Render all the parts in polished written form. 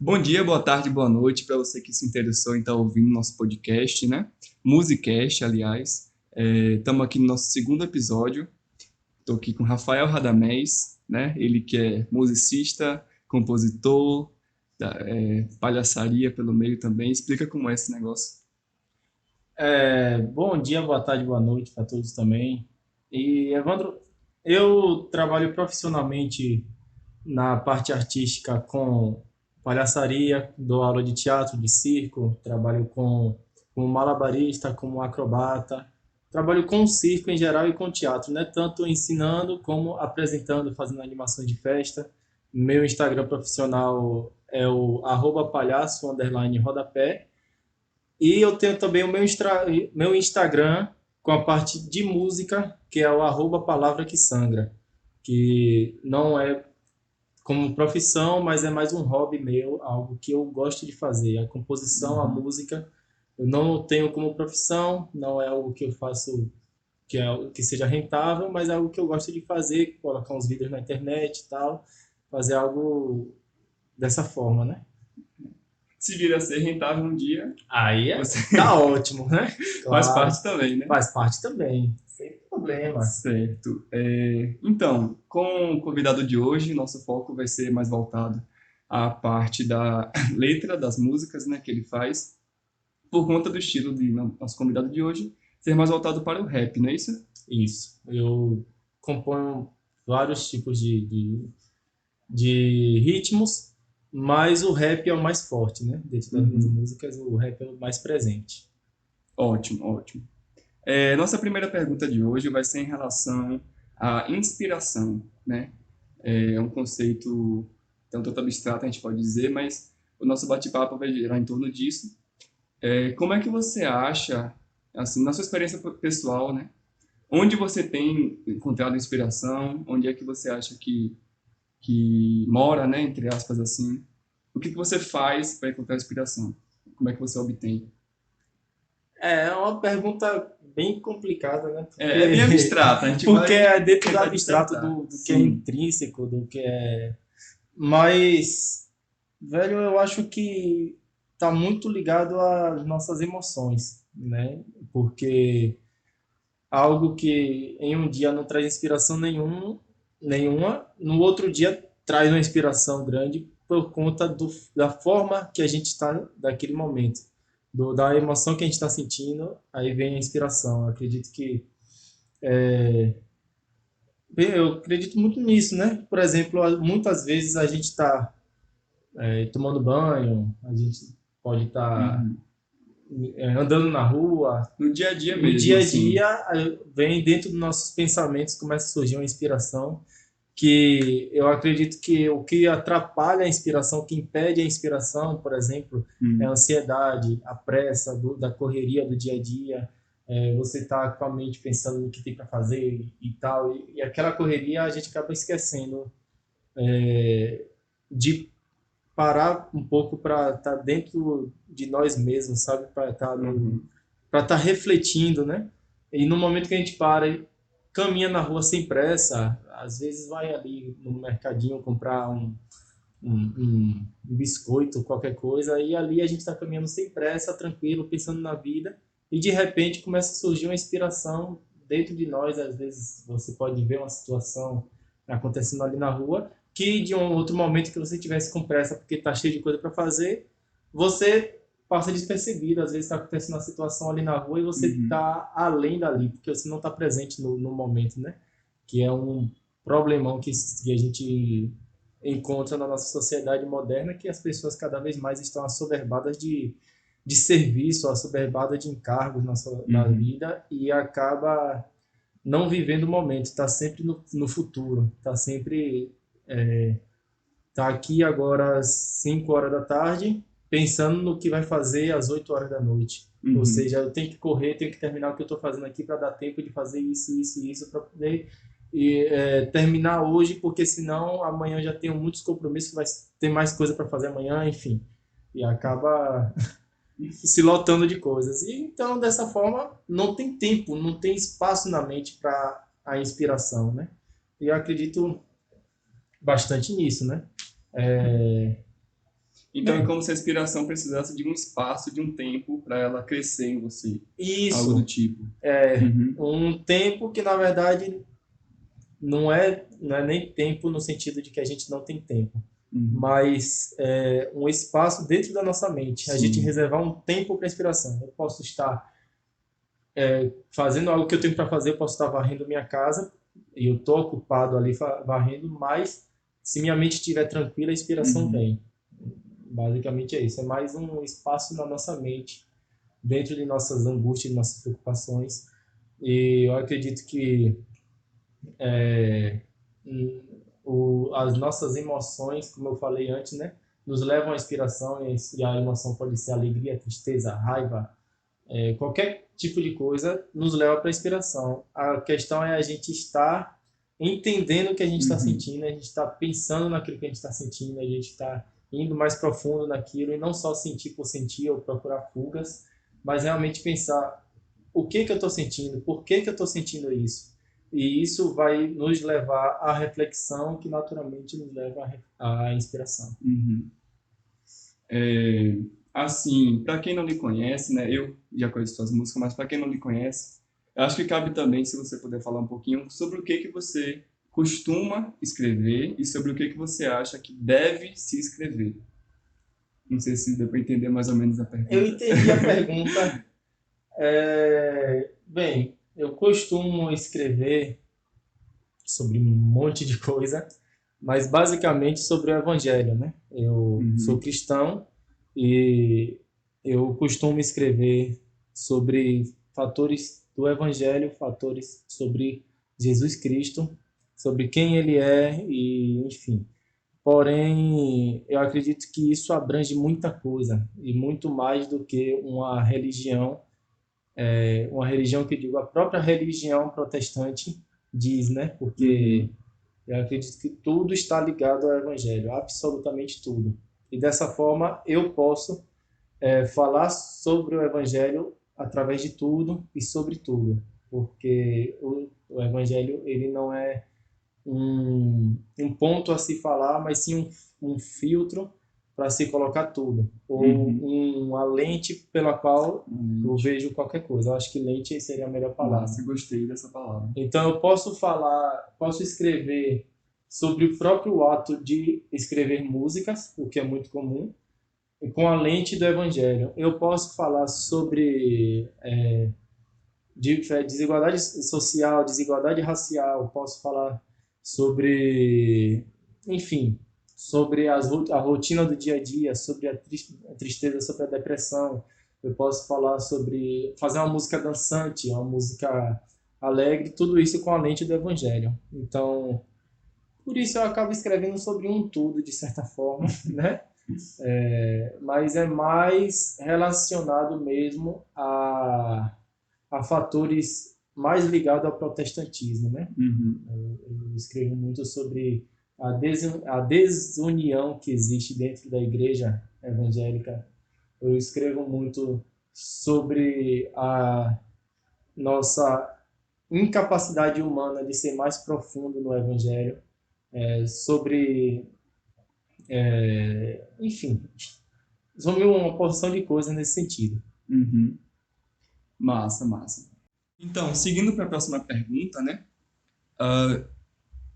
Bom dia, boa tarde, boa noite para você que se interessou em estar ouvindo nosso podcast, né? Musicast, aliás. Estamos aqui no nosso segundo episódio. Estou aqui com Rafael Radamés, né? Ele que é musicista, compositor, palhaçaria pelo meio também. Explica como é esse negócio. Bom dia, boa tarde, boa noite para todos também. E, Evandro, eu trabalho profissionalmente na parte artística com palhaçaria, dou aula de teatro, de circo, trabalho como malabarista, como acrobata, trabalho com o circo em geral e com teatro, né? Tanto ensinando como apresentando, fazendo animações de festa. Meu Instagram profissional é o @palhaço_rodapé. E eu tenho também o meu Instagram com a parte de música, que é o @palavra que sangra, que não é como profissão, mas é mais um hobby meu, algo que eu gosto de fazer. A composição, a Uhum. música, eu não tenho como profissão, não é algo que eu faço que seja rentável, mas é algo que eu gosto de fazer, colocar uns vídeos na internet e tal, fazer algo dessa forma, né? Se vir a ser rentável um dia, você Tá ótimo, né? faz Claro, parte também, né? faz parte também, sem problema. Certo. Então, com o convidado de hoje, nosso foco vai ser mais voltado à parte da letra das músicas, né, que ele faz, por conta do estilo de nosso convidado de hoje ser mais voltado para o rap, não é isso? Isso. Eu componho vários tipos de ritmos, mas o rap é o mais forte, né? Dentro das minhas Uhum. músicas, o rap é o mais presente. Ótimo, ótimo. Nossa primeira pergunta de hoje vai ser em relação à inspiração, né? É um conceito tanto abstrato, a gente pode dizer, mas o nosso bate-papo vai girar em torno disso. Como é que você acha, assim, na sua experiência pessoal, né? Onde você tem encontrado inspiração? Onde é que você acha que mora, né? Entre aspas, assim. O que você faz para encontrar inspiração? Como é que você obtém? É uma pergunta bem complicada, né? É bem abstrata, a gente Porque vai é dentro do tentar abstrato dissertar. do que é Sim. intrínseco, do que é. Mas, velho, eu acho que tá muito ligado às nossas emoções, né? Porque algo que em um dia não traz inspiração nenhuma, no outro dia traz uma inspiração grande por conta da forma que a gente está daquele momento, da emoção que a gente está sentindo, aí vem a inspiração. Eu acredito que eu acredito muito nisso, né? Por exemplo, muitas vezes a gente está tomando banho, a gente pode estar Uhum. andando na rua. No dia a dia No mesmo, dia a assim. dia, vem dentro dos nossos pensamentos, começa a surgir uma inspiração que eu acredito que o que atrapalha a inspiração, o que impede a inspiração, por exemplo, é a Hum. ansiedade, a pressa da correria do dia a dia. Você está com a mente pensando no que tem para fazer e tal, e aquela correria a gente acaba esquecendo de parar um pouco para estar dentro de nós mesmos, sabe? Para estar Uhum. refletindo, né? E no momento que a gente para e caminha na rua sem pressa, às vezes vai ali no mercadinho comprar um biscoito, qualquer coisa, e ali a gente está caminhando sem pressa, tranquilo, pensando na vida, e de repente começa a surgir uma inspiração dentro de nós. Às vezes você pode ver uma situação acontecendo ali na rua, que de um outro momento que você tivesse com pressa porque está cheio de coisa para fazer, você passa despercebido. Às vezes está acontecendo uma situação ali na rua e você Uhum. está além dali, porque você não está presente no momento, né? Que é um problemão que a gente encontra na nossa sociedade moderna, que as pessoas cada vez mais estão assoberbadas de serviço, assoberbadas de encargos na Uhum. vida e acaba não vivendo o momento, está sempre no futuro, está sempre tá aqui agora às 5 horas da tarde, pensando no que vai fazer às 8 horas da noite. Ou Uhum. seja, eu tenho que correr, tenho que terminar o que eu estou fazendo aqui para dar tempo de fazer isso, isso e isso, para poder terminar hoje, porque senão amanhã eu já tenho muitos compromissos, vai ter mais coisa para fazer amanhã, enfim. E acaba se lotando de coisas. E então, dessa forma, não tem tempo, não tem espaço na mente para a inspiração, né? E eu acredito bastante nisso, né? Então é como se a inspiração precisasse de um espaço, de um tempo para ela crescer em você, algo do Isso tipo. é Uhum, um tempo que, na verdade, não é nem tempo no sentido de que a gente não tem tempo, uhum. mas é um espaço dentro da nossa mente. A gente Sim. reservar um tempo para inspiração. Eu posso estar fazendo algo que eu tenho para fazer, eu posso estar varrendo minha casa e eu estou ocupado ali varrendo, mas se minha mente estiver tranquila, a inspiração Uhum, vem. Basicamente é isso. É mais um espaço na nossa mente, dentro de nossas angústias, de nossas preocupações. E eu acredito que hum, as nossas emoções, como eu falei antes, né, nos levam à inspiração e a emoção pode ser alegria, tristeza, raiva, qualquer tipo de coisa nos leva para a inspiração. A questão é a gente estar entendendo o que a gente está uhum, sentindo, a gente está pensando naquilo que a gente está sentindo, a gente está indo mais profundo naquilo e não só sentir por sentir ou procurar fugas, mas realmente pensar o que que eu estou sentindo, por que que eu estou sentindo isso. E isso vai nos levar à reflexão, que naturalmente nos leva à inspiração. uhum. É, assim, para quem não lhe conhece, né, eu já conheço suas músicas, mas para quem não lhe conhece, eu acho que cabe também, se você puder falar um pouquinho sobre o que você costuma escrever e sobre o que você acha que deve se escrever. Não sei se deu para entender mais ou menos a Eu pergunta. entendi a pergunta. Bem, eu costumo escrever sobre um monte de coisa, mas basicamente sobre o Evangelho, né? Eu sou Uhum, cristão e eu costumo escrever sobre fatores do Evangelho, fatores sobre Jesus Cristo, sobre quem ele é e, enfim. Porém, eu acredito que isso abrange muita coisa e muito mais do que uma religião que eu digo, a própria religião protestante diz, né? Porque uhum, eu acredito que tudo está ligado ao Evangelho, absolutamente tudo. E dessa forma eu posso falar sobre o Evangelho através de tudo e sobre tudo, porque o Evangelho ele não é um ponto a se falar, mas sim um filtro para se colocar tudo, ou uhum. uma lente pela qual eu Realmente. vejo qualquer coisa. Eu acho que lente seria a melhor palavra. Massa, gostei dessa palavra. Então eu posso falar, posso escrever sobre o próprio ato de escrever músicas, o que é muito comum, e com a lente do evangelho. Eu posso falar sobre desigualdade social, desigualdade racial, posso falar sobre, enfim, sobre a rotina do dia a dia, sobre a tristeza, sobre a depressão. Eu posso falar sobre fazer uma música dançante, uma música alegre, tudo isso com a lente do evangelho. Então, por isso eu acabo escrevendo sobre um tudo, de certa forma, né? Mas é mais relacionado mesmo a fatores mais ligados ao protestantismo, né? Uhum, Eu escrevo muito sobre a desunião que existe dentro da igreja evangélica. Eu escrevo muito sobre a nossa incapacidade humana de ser mais profundo no evangelho, sobre, enfim, sobre uma porção de coisas nesse sentido. uhum. Massa, massa. Então, seguindo para a próxima pergunta, né?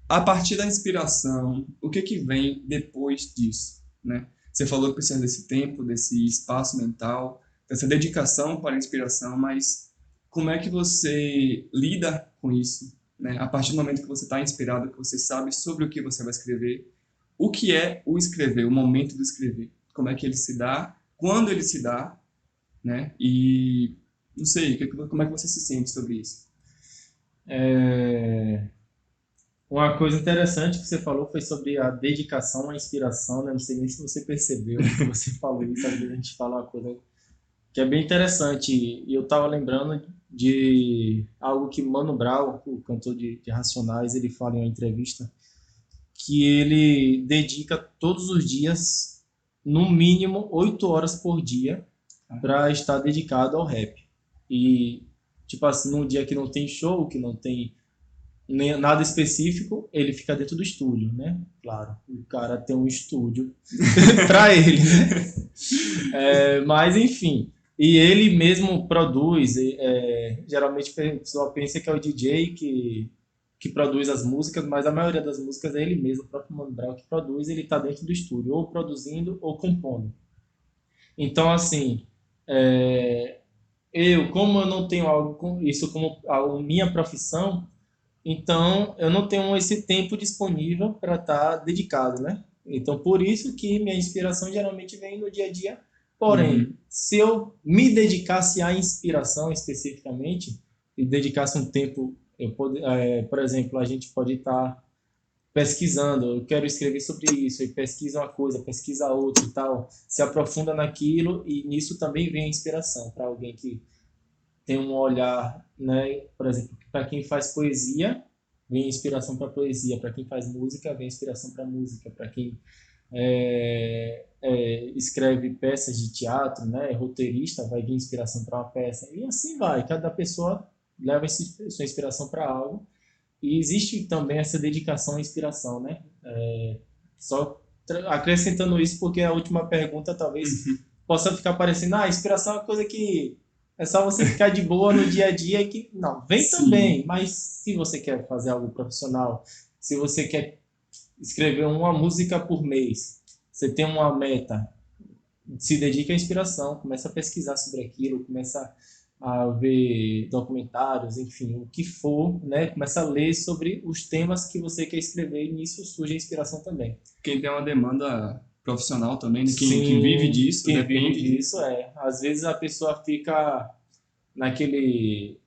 A partir da inspiração, o que vem depois disso, né? Você falou que precisa desse tempo, desse espaço mental, dessa dedicação para a inspiração, mas como é que você lida com isso, né? A partir do momento que você está inspirado, que você sabe sobre o que você vai escrever, o que é o escrever, o momento do escrever, como é que ele se dá, quando ele se dá, né? E não sei, como é que você se sente sobre isso? É, Uma coisa interessante que você falou foi sobre a dedicação à inspiração, né? Não sei nem se você percebeu que você falou isso, às vezes a gente fala uma coisa que é bem interessante. E eu estava lembrando de algo que Mano Brown, o cantor de Racionais, ele fala em uma entrevista, que ele dedica todos os dias, no mínimo, 8 horas por dia, para estar dedicado ao rap. E, tipo assim, num dia que não tem show, que não tem nada específico, ele fica dentro do estúdio, né? Claro, o cara tem um estúdio para ele, né? Mas enfim, e ele mesmo produz. Geralmente a pessoa pensa que é o DJ que produz as músicas, mas a maioria das músicas é ele mesmo, o próprio Mano Brown que produz. Ele está dentro do estúdio, ou produzindo ou compondo. Então, assim, é, como eu não tenho algo com isso como a minha profissão, então eu não tenho esse tempo disponível para estar dedicado, né? Então, por isso que minha inspiração geralmente vem no dia a dia. Porém, Uhum. se eu me dedicasse à inspiração especificamente e dedicasse um tempo, por exemplo, a gente pode estar pesquisando, eu quero escrever sobre isso, e pesquisa uma coisa, pesquisa outra e tal, se aprofunda naquilo, e nisso também vem a inspiração para alguém que tem um olhar, né? Por exemplo, para quem faz poesia, vem inspiração para poesia, para quem faz música, vem inspiração para música, para quem escreve peças de teatro, né? É roteirista, vai vir inspiração para uma peça, e assim vai, cada pessoa leva sua inspiração para algo, e existe também essa dedicação à inspiração, né? Só acrescentando isso, porque a última pergunta talvez possa ficar parecendo, inspiração é uma coisa que é só você ficar de boa no dia a dia, que não, vem Sim. também, mas se você quer fazer algo profissional, se você quer escrever uma música por mês, você tem uma meta, se dedica à inspiração, começa a pesquisar sobre aquilo, começa a ver documentários, enfim, o que for, né? Começa a ler sobre os temas que você quer escrever, e nisso surge a inspiração também. Quem tem uma demanda profissional também, né? Quem vive Sim, disso, quem vive depende disso disso. é. Às vezes a pessoa fica naquele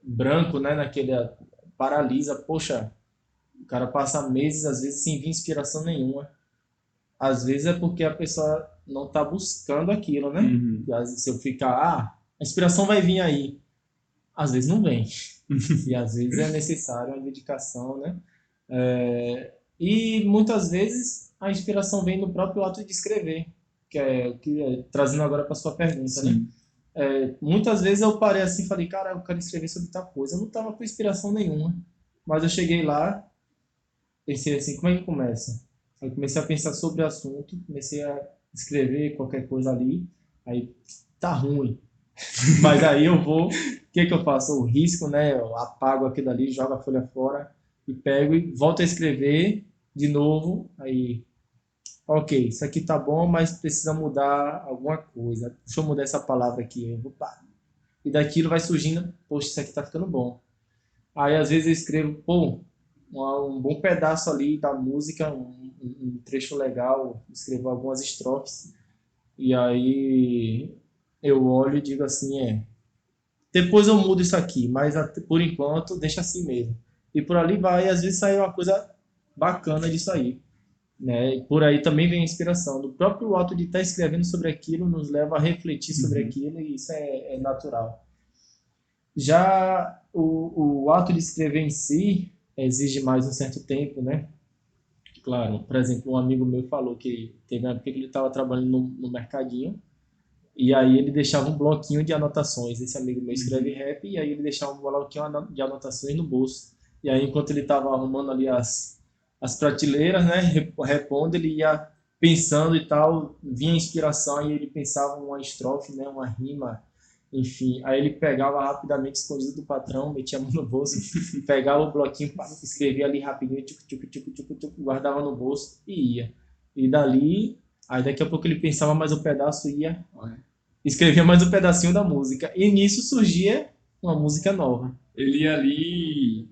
branco, né? Naquele paralisa. Poxa, o cara passa meses, às vezes, sem vir inspiração nenhuma. Às vezes é porque a pessoa não está buscando aquilo, né? Uhum. E às vezes se eu ficar, a inspiração vai vir aí. Às vezes não vem. E às vezes é necessário uma dedicação, né? E muitas vezes a inspiração vem no próprio ato de escrever, trazendo agora para sua pergunta, né? Sim. Muitas vezes eu parei assim e falei, cara, eu quero escrever sobre tal coisa. Eu não estava com inspiração nenhuma, mas eu cheguei lá, pensei assim, como é que começa? Aí comecei a pensar sobre o assunto, comecei a escrever qualquer coisa ali, aí tá ruim. Mas aí eu vou, o que que eu faço? Eu risco, né? Eu apago aquilo ali, jogo a folha fora e pego e volto a escrever de novo. Aí, ok, isso aqui tá bom, mas precisa mudar alguma coisa. Deixa eu mudar essa palavra aqui. Pá. E daquilo vai surgindo, poxa, isso aqui tá ficando bom. Aí às vezes eu escrevo, pô, um bom pedaço ali da música, um trecho legal, escrevo algumas estrofes. E aí eu olho e digo assim, depois eu mudo isso aqui, mas por enquanto deixa assim mesmo. E por ali vai, e às vezes sai uma coisa bacana disso aí, né? E por aí também vem a inspiração. Do próprio ato de estar escrevendo sobre aquilo nos leva a refletir sobre Uhum. aquilo, e isso é natural. Já o ato de escrever em si exige mais um certo tempo, né? Claro, por exemplo, um amigo meu falou que teve uma época que ele estava trabalhando no mercadinho, e aí ele deixava um bloquinho de anotações. Esse amigo meu escreve Uhum. rap, e aí ele deixava um bloquinho de anotações no bolso. E aí, enquanto ele estava arrumando ali as prateleiras, né, repondo, ele ia pensando e tal, vinha a inspiração, e ele pensava uma estrofe, né, uma rima, enfim. Aí ele pegava rapidamente, escondido do patrão, metia a mão no bolso, pegava o bloquinho, escrevia ali rapidinho, guardava no bolso e ia. E dali, aí daqui a pouco ele pensava mais um pedaço, ia, Olha. escrevia mais um pedacinho da música. E nisso surgia uma música nova. Ele ia ali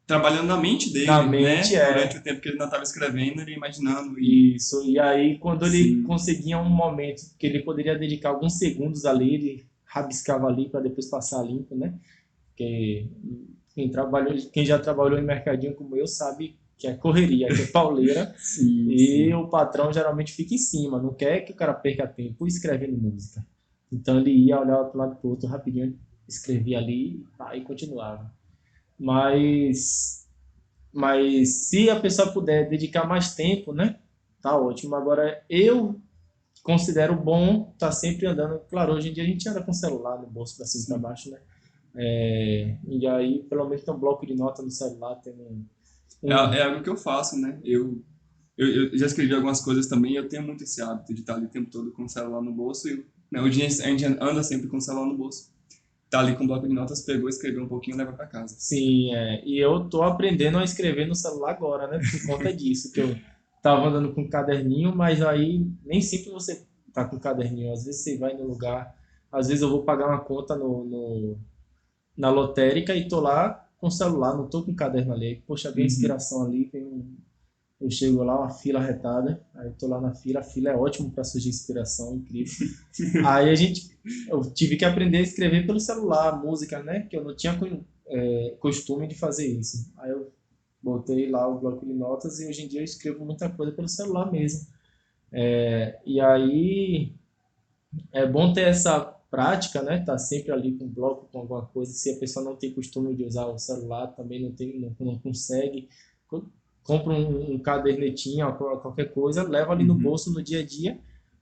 trabalhando na mente Na dele, mente né? Durante o é tempo que ele não estava escrevendo, ele ia imaginando e isso. E aí, quando ele sim, conseguia um momento que ele poderia dedicar alguns segundos ali, ele rabiscava ali para depois passar limpo, né? Porque quem já trabalhou em mercadinho como eu sabe que é correria, que é pauleira. sim, E sim. o patrão geralmente fica em cima, não quer que o cara perca tempo escrevendo música. Então ele ia olhar para um lado para o outro rapidinho, escrevia ali, e continuava. Mas, mas se a pessoa puder dedicar mais tempo, né? Tá ótimo. Agora eu considero bom estar sempre andando. Claro, hoje em dia a gente anda com o celular no bolso para cima e para Sim. baixo, né? E aí, pelo menos tem um bloco de nota no celular, tem É um- algo que eu faço, né? Eu já escrevi algumas coisas também e eu tenho muito esse hábito de estar ali o tempo todo com o celular no bolso. E, né, hoje a gente anda sempre com o celular no bolso. Tá ali com o bloco de notas, pegou, escreveu um pouquinho e leva para casa. sim, e eu tô aprendendo a escrever no celular agora, né? Por conta disso, que eu tava andando com um caderninho, mas aí nem sempre você tá com caderninho. Às vezes você vai no lugar, às vezes eu vou pagar uma conta na lotérica e tô lá com o celular, não tô com o caderno ali. Aí, poxa, vem a Uhum. inspiração ali, eu chego lá, uma fila retada, aí eu tô lá na fila, a fila é ótimo para surgir inspiração, incrível. Aí eu tive que aprender a escrever pelo celular, música, né? Que eu não tinha costume de fazer isso. Aí eu botei lá o bloco de notas e hoje em dia eu escrevo muita coisa pelo celular mesmo. E aí é bom ter essa prática, né? Tá sempre ali com o bloco, com alguma coisa. Se a pessoa não tem costume de usar o celular, também não consegue, compra um cadernetinho, qualquer coisa, leva ali no Uhum. bolso no dia a dia,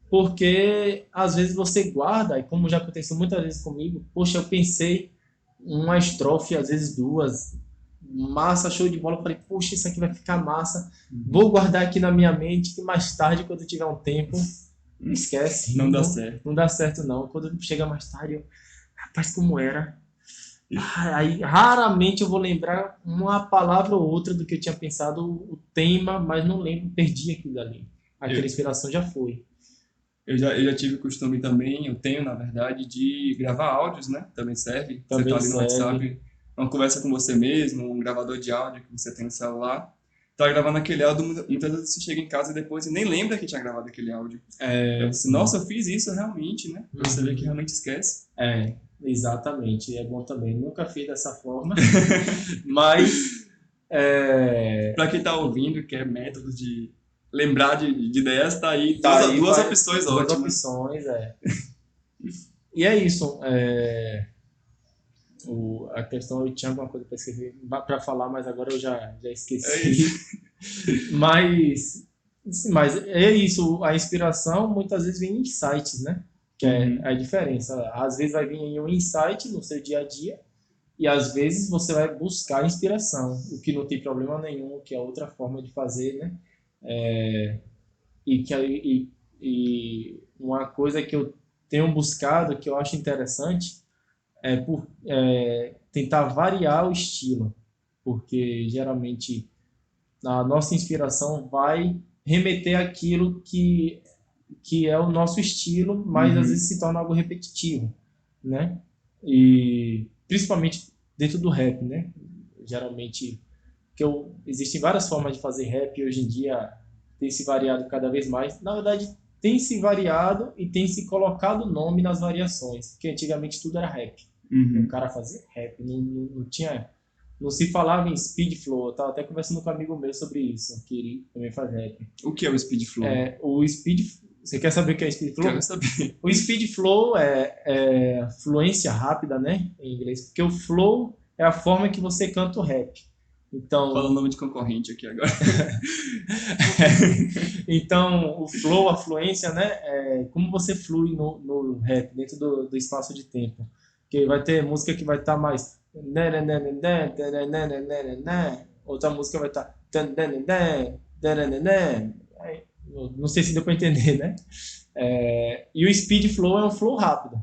porque às vezes você guarda, e como já aconteceu muitas vezes comigo, poxa, eu pensei uma estrofe, às vezes duas, massa, show de bola, eu falei, poxa, isso aqui vai ficar massa, Uhum. vou guardar aqui na minha mente, que mais tarde, quando eu tiver um tempo, esquece, Não dá não certo. dá certo não. Quando chega mais tarde, rapaz, como era? Aí raramente eu vou lembrar uma palavra ou outra do que eu tinha pensado, o tema, mas não lembro, perdi aquilo ali. Aquela Eu, inspiração já foi. eu já tive o costume também, eu tenho, na verdade, de gravar áudios, né? Também serve. Você tá Também ali no serve. WhatsApp, uma conversa com você mesmo, um gravador de áudio que você tem no celular. Tá gravando aquele áudio, muitas vezes você chega em casa depois e nem lembra que tinha gravado aquele áudio. Eu disse, nossa, eu fiz isso realmente, né? Pra você ver que Uhum. realmente esquece. Exatamente. É bom também. Nunca fiz dessa forma, mas Para quem tá ouvindo e quer métodos de lembrar de ideias, tá aí tá aí duas opções duas ótimas. opções. E é isso. A questão, eu tinha alguma coisa para escrever, para falar, mas agora eu já É isso. esqueci. Mas é isso, a inspiração muitas vezes vem em insights, né? Que é Uhum, a diferença. Às vezes vai vir em um insight no seu dia a dia e às vezes você vai buscar inspiração, o que não tem problema nenhum, que é outra forma de fazer, né? E uma coisa que eu tenho buscado, que eu acho interessante, é tentar variar o estilo, porque geralmente a nossa inspiração vai remeter àquilo que é o nosso estilo, mas às vezes uhum, se torna algo repetitivo, né? E principalmente dentro do rap, né? Geralmente, existem várias formas de fazer rap hoje em dia, tem se variado cada vez mais. Na verdade, tem se variado e tem se colocado nome nas variações, porque antigamente tudo era rap. O uhum. cara fazia rap, não tinha, não se falava em speed flow. Eu estava até conversando com um amigo meu sobre isso, que ele também faz rap. O que é o Speed Flow? O speed, você quer saber o que é speed Quero flow? saber. O speed flow é fluência rápida, né, em inglês, porque o flow é a forma que você canta o rap. Fala o Então, nome de concorrente aqui agora. então o flow, a fluência, né, é como você flui no rap, dentro do espaço de tempo. Que vai ter música que vai estar mais. Outra música vai estar. Não sei se deu para entender, né? E o speed flow é um flow rápido.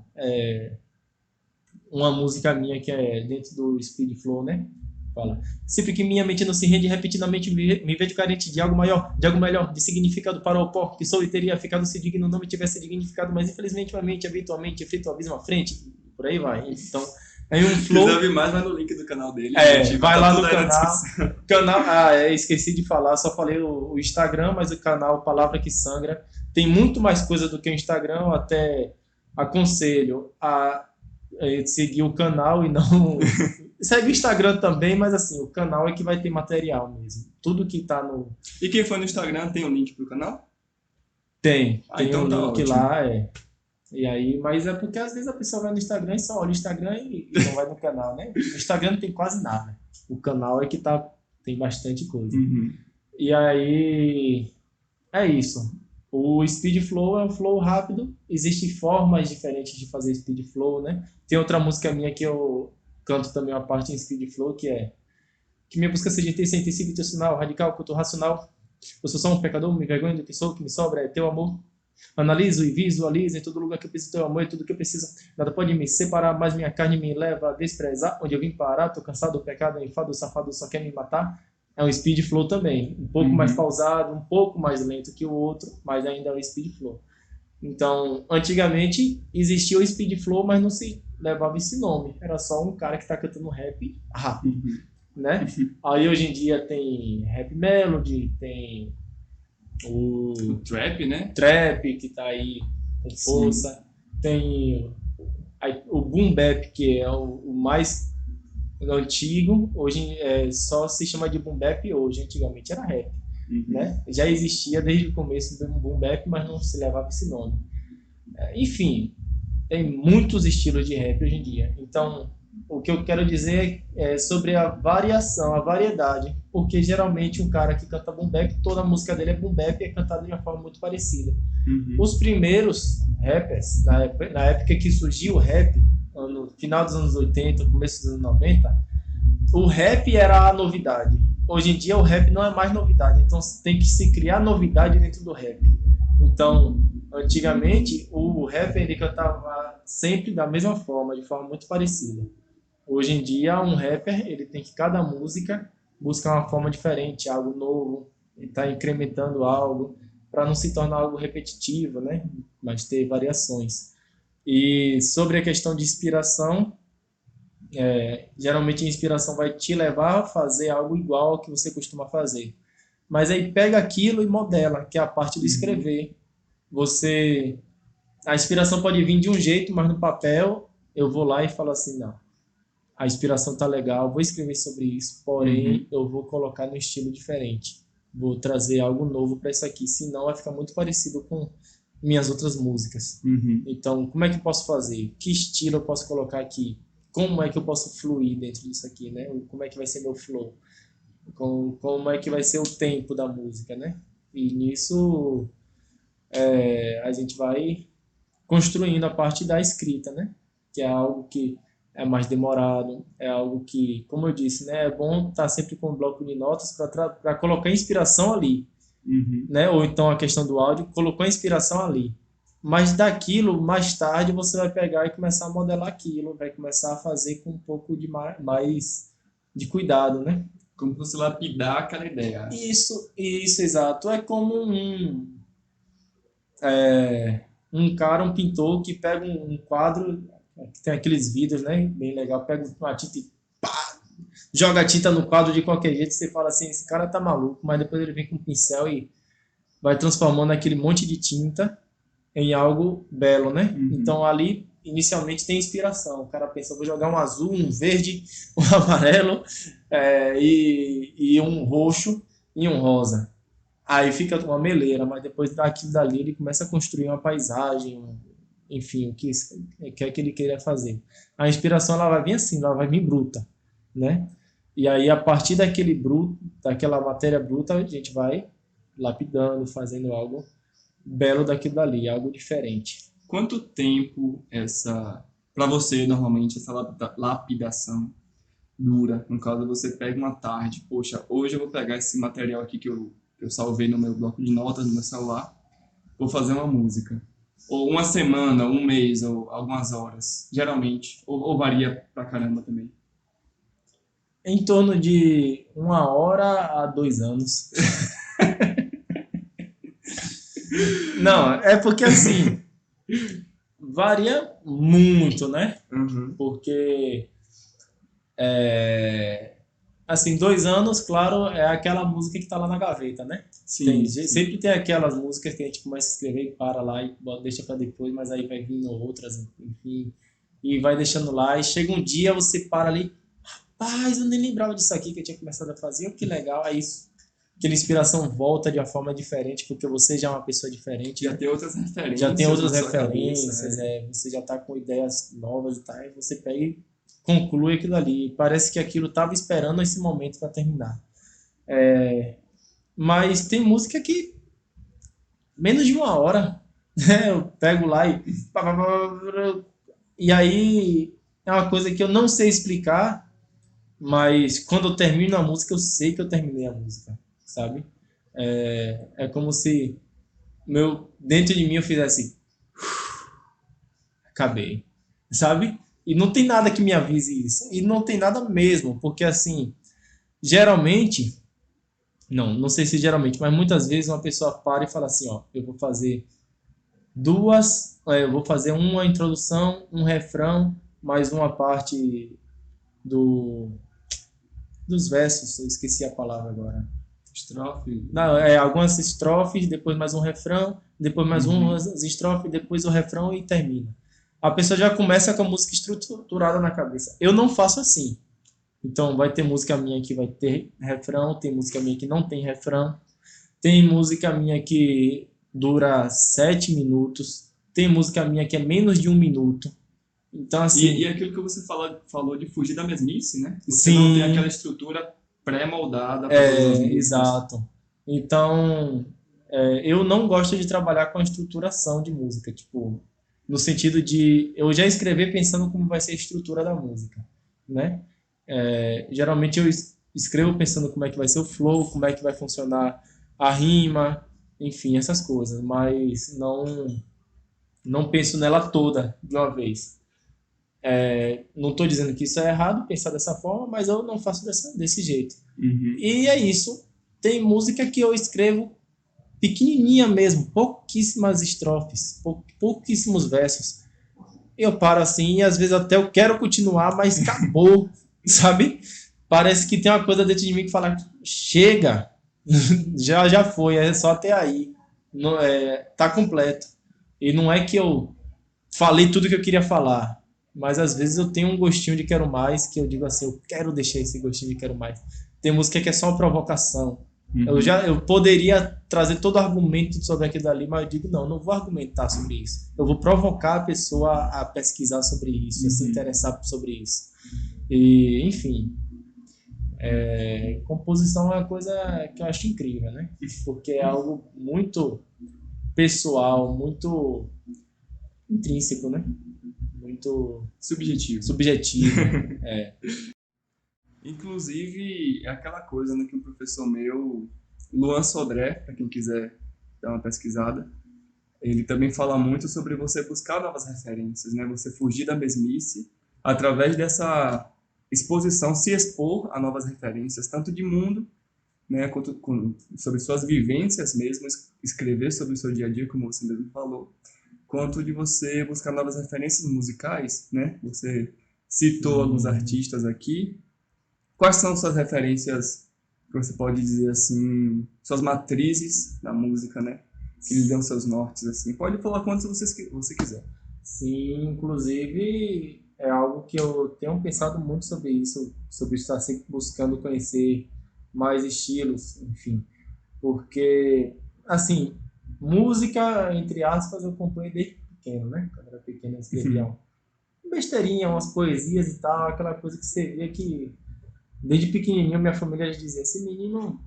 Uma música minha que é dentro do speed flow, né? Fala. Sempre que minha mente não se rende, repetidamente me vejo carente de algo maior, de algo melhor, de significado para o pó, que sou e teria ficado se digno não me tivesse dignificado, mas infelizmente minha mente habitualmente feito o abismo à frente, por aí vai. Então, aí um Quiser flow, ouvir mais, vai no link do canal dele, gente. Vai vai estar lá tudo no aí na canal, descrição. esqueci de falar, só falei o Instagram, mas o canal Palavra que Sangra tem muito mais coisa do que o Instagram, eu até aconselho a seguir o canal e não. Segue o Instagram também, mas assim, o canal é que vai ter material mesmo. Tudo que tá no. E quem for no Instagram tem um link pro canal? Ah, Tem um então tá link ótimo. lá, E aí, mas é porque às vezes a pessoa vai no Instagram e só olha o Instagram e não vai no canal, né? O Instagram não tem quase nada. O canal é que tem bastante coisa. Uhum. E aí, é isso. O speed flow é um flow rápido. Existem formas diferentes de fazer speed flow, né? Tem outra música minha que eu canto também uma parte em speed flow que minha busca seja intensiva, intencional, radical, culto racional. Eu sou só um pecador, me envergonho do que sou, o que me sobra é teu amor. Analiso e visualizo em todo lugar que eu preciso teu amor, é tudo que eu preciso. Nada pode me separar, mas minha carne me leva a desprezar. Onde eu vim parar, tô cansado do pecado, enfado, o safado só quer me matar. É um speed flow também, um pouco mais pausado, um pouco mais lento que o outro, mas ainda é um speed flow. Então, antigamente existia o speed flow, mas não se levava esse nome. Era só um cara que tá cantando rap rápido, né? Aí hoje em dia tem rap melody, tem o O trap, né? trap que tá aí com força, tem o boom bap que é o mais antigo, hoje só se chama de boom bap hoje, antigamente era rap, né? Já existia desde o começo do boom bap, mas não se levava esse nome. Enfim, tem muitos estilos de rap hoje em dia. Então, o que eu quero dizer é sobre a variação, a variedade, porque geralmente um cara que canta boom bap, toda a música dele é boom bap e é cantada de uma forma muito parecida. Os primeiros rappers, na época que surgiu o rap, no final dos anos 80, começo dos anos 90, o rap era a novidade. Hoje em dia o rap não é mais novidade, então tem que se criar novidade dentro do rap. Então, antigamente o rap ele cantava sempre da mesma forma, de forma muito parecida. Hoje em dia um rapper ele tem que cada música buscar uma forma diferente, algo novo, está incrementando algo para não se tornar algo repetitivo, né? Mas ter variações. E sobre a questão de inspiração, geralmente a inspiração vai te levar a fazer algo igual ao que você costuma fazer. Mas aí pega aquilo e modela, que é a parte do escrever. A inspiração pode vir de um jeito, mas no papel eu vou lá e falo assim, não, a inspiração tá legal, vou escrever sobre isso, porém eu vou colocar num estilo diferente. Vou trazer algo novo para isso aqui, senão vai ficar muito parecido com minhas outras músicas. Então, como é que eu posso fazer? Que estilo eu posso colocar aqui? Como é que eu posso fluir dentro disso aqui, né? Como é que vai ser meu flow? Como é que vai ser o tempo da música, né? E nisso a gente vai construindo a parte da escrita, né? Que é algo que é mais demorado, é algo que, como eu disse, né? É bom estar sempre com um bloco de notas para colocar inspiração ali, né? Ou então a questão do áudio, colocou a inspiração ali. Mas daquilo, mais tarde, você vai pegar e começar a modelar aquilo, vai começar a fazer com um pouco de mais de cuidado, né? Como você lapidar aquela ideia. Isso, exato. É como um cara, um pintor que pega um quadro, que tem aqueles vidros, né? Bem legal, pega uma tinta e pá, joga a tinta no quadro de qualquer jeito, você fala assim, esse cara tá maluco, mas depois ele vem com um pincel e vai transformando aquele monte de tinta em algo belo, né? Então ali inicialmente tem inspiração. O cara pensa, vou jogar um azul, um verde, um amarelo e um roxo e um rosa. Aí fica uma meleira, mas depois daquilo dali ele começa a construir uma paisagem, enfim, o que quer que ele queira fazer. A inspiração ela vai vir assim, ela vai vir bruta, né? E aí a partir daquele bruto, daquela matéria bruta, a gente vai lapidando, fazendo algo belo daquilo dali, algo diferente. Quanto tempo para você normalmente essa lapidação dura? No caso, você pega uma tarde, poxa, hoje eu vou pegar esse material aqui que eu salvei no meu bloco de notas no meu celular, vou fazer uma música. Ou uma semana, um mês, ou algumas horas, geralmente, ou varia pra caramba também. Em torno de 1 hora a 2 anos. Não, é porque assim, varia muito, né? Porque, assim, 2 anos, claro, é aquela música que tá lá na gaveta, né? Sim. Sempre tem aquelas músicas que a gente começa a escrever e para lá e deixa para depois, mas aí vai vindo outras, enfim, e vai deixando lá. E chega um dia, você para ali, rapaz, eu nem lembrava disso aqui que eu tinha começado a fazer, que legal, aí aquela inspiração volta de uma forma diferente, porque você já é uma pessoa diferente. Já tem outras referências. Já tem outras referências, cabeça, você já está com ideias novas e tal, e você pega e conclui aquilo ali. Parece que aquilo estava esperando esse momento para terminar. Mas tem música que menos de 1 hora, né? Eu pego lá e aí é uma coisa que eu não sei explicar, mas quando eu termino a música, eu sei que eu terminei a música, sabe? É como se dentro de mim eu fizesse, acabei, sabe? E não tem nada que me avise isso. E não tem nada mesmo, porque assim, geralmente, não sei se geralmente, mas muitas vezes uma pessoa para e fala assim, ó, eu vou fazer uma introdução, um refrão, mais uma parte do dos versos, eu esqueci a palavra agora. Estrofe. Não, algumas estrofes, depois mais um refrão, depois mais Uhum. umas estrofes, depois o refrão e termina. A pessoa já começa com a música estruturada na cabeça. Eu não faço assim. Então vai ter música minha que vai ter refrão, tem música minha que não tem refrão, tem música minha que dura 7 minutos, tem música minha que é menos de 1 minuto. Então, E assim, aquilo que você falou de fugir da mesmice, né? Você não tem aquela sim, estrutura pré-moldada para todas as músicas. exato. Então, eu não gosto de trabalhar com a estruturação de música, tipo, no sentido de eu já escrever pensando como vai ser a estrutura da música, né? Geralmente eu escrevo pensando como é que vai ser o flow, como é que vai funcionar a rima, enfim, essas coisas, mas não penso nela toda de uma vez. Não estou dizendo que isso é errado, pensar dessa forma, mas eu não faço desse jeito. Uhum. E é isso. Tem música que eu escrevo pequenininha mesmo, pouquíssimas estrofes, pouquíssimos versos. Eu paro assim e às vezes até eu quero continuar, mas acabou, sabe? Parece que tem uma coisa dentro de mim que fala: chega, já foi, é só até aí. Não, tá completo. E não é que eu falei tudo que eu queria falar, mas às vezes eu tenho um gostinho de quero mais, que eu digo assim, eu quero deixar esse gostinho de quero mais. Tem música que é só uma provocação. Uhum. Eu poderia trazer todo o argumento sobre aquilo ali, mas eu digo não vou argumentar sobre isso. Eu vou provocar a pessoa a pesquisar sobre isso, a se Uhum. interessar sobre isso. E, enfim, composição é uma coisa que eu acho incrível, né? Porque é algo muito pessoal, muito intrínseco, né? Muito Subjetivo. subjetivo. Inclusive, é aquela coisa, né, que um professor meu, Luan Sodré, para quem quiser dar uma pesquisada, ele também fala muito sobre você buscar novas referências, né? Você fugir da mesmice através dessa exposição, se expor a novas referências, tanto de mundo, né, quanto sobre suas vivências mesmo, escrever sobre o seu dia a dia, como você mesmo falou, quanto de você buscar novas referências musicais, né? Você citou alguns Sim. artistas aqui. Quais são suas referências, que você pode dizer assim, suas matrizes na música, né? Que lhe dão seus nortes, assim. Pode falar quantos você quiser. Sim, inclusive é algo que eu tenho pensado muito sobre isso, sobre estar sempre buscando conhecer mais estilos, enfim, porque assim, música, entre aspas, eu componho desde pequeno, né? Quando eu era pequeno eu escrevia besteirinha, umas poesias e tal, aquela coisa que você via que desde pequenininho minha família já dizia, esse menino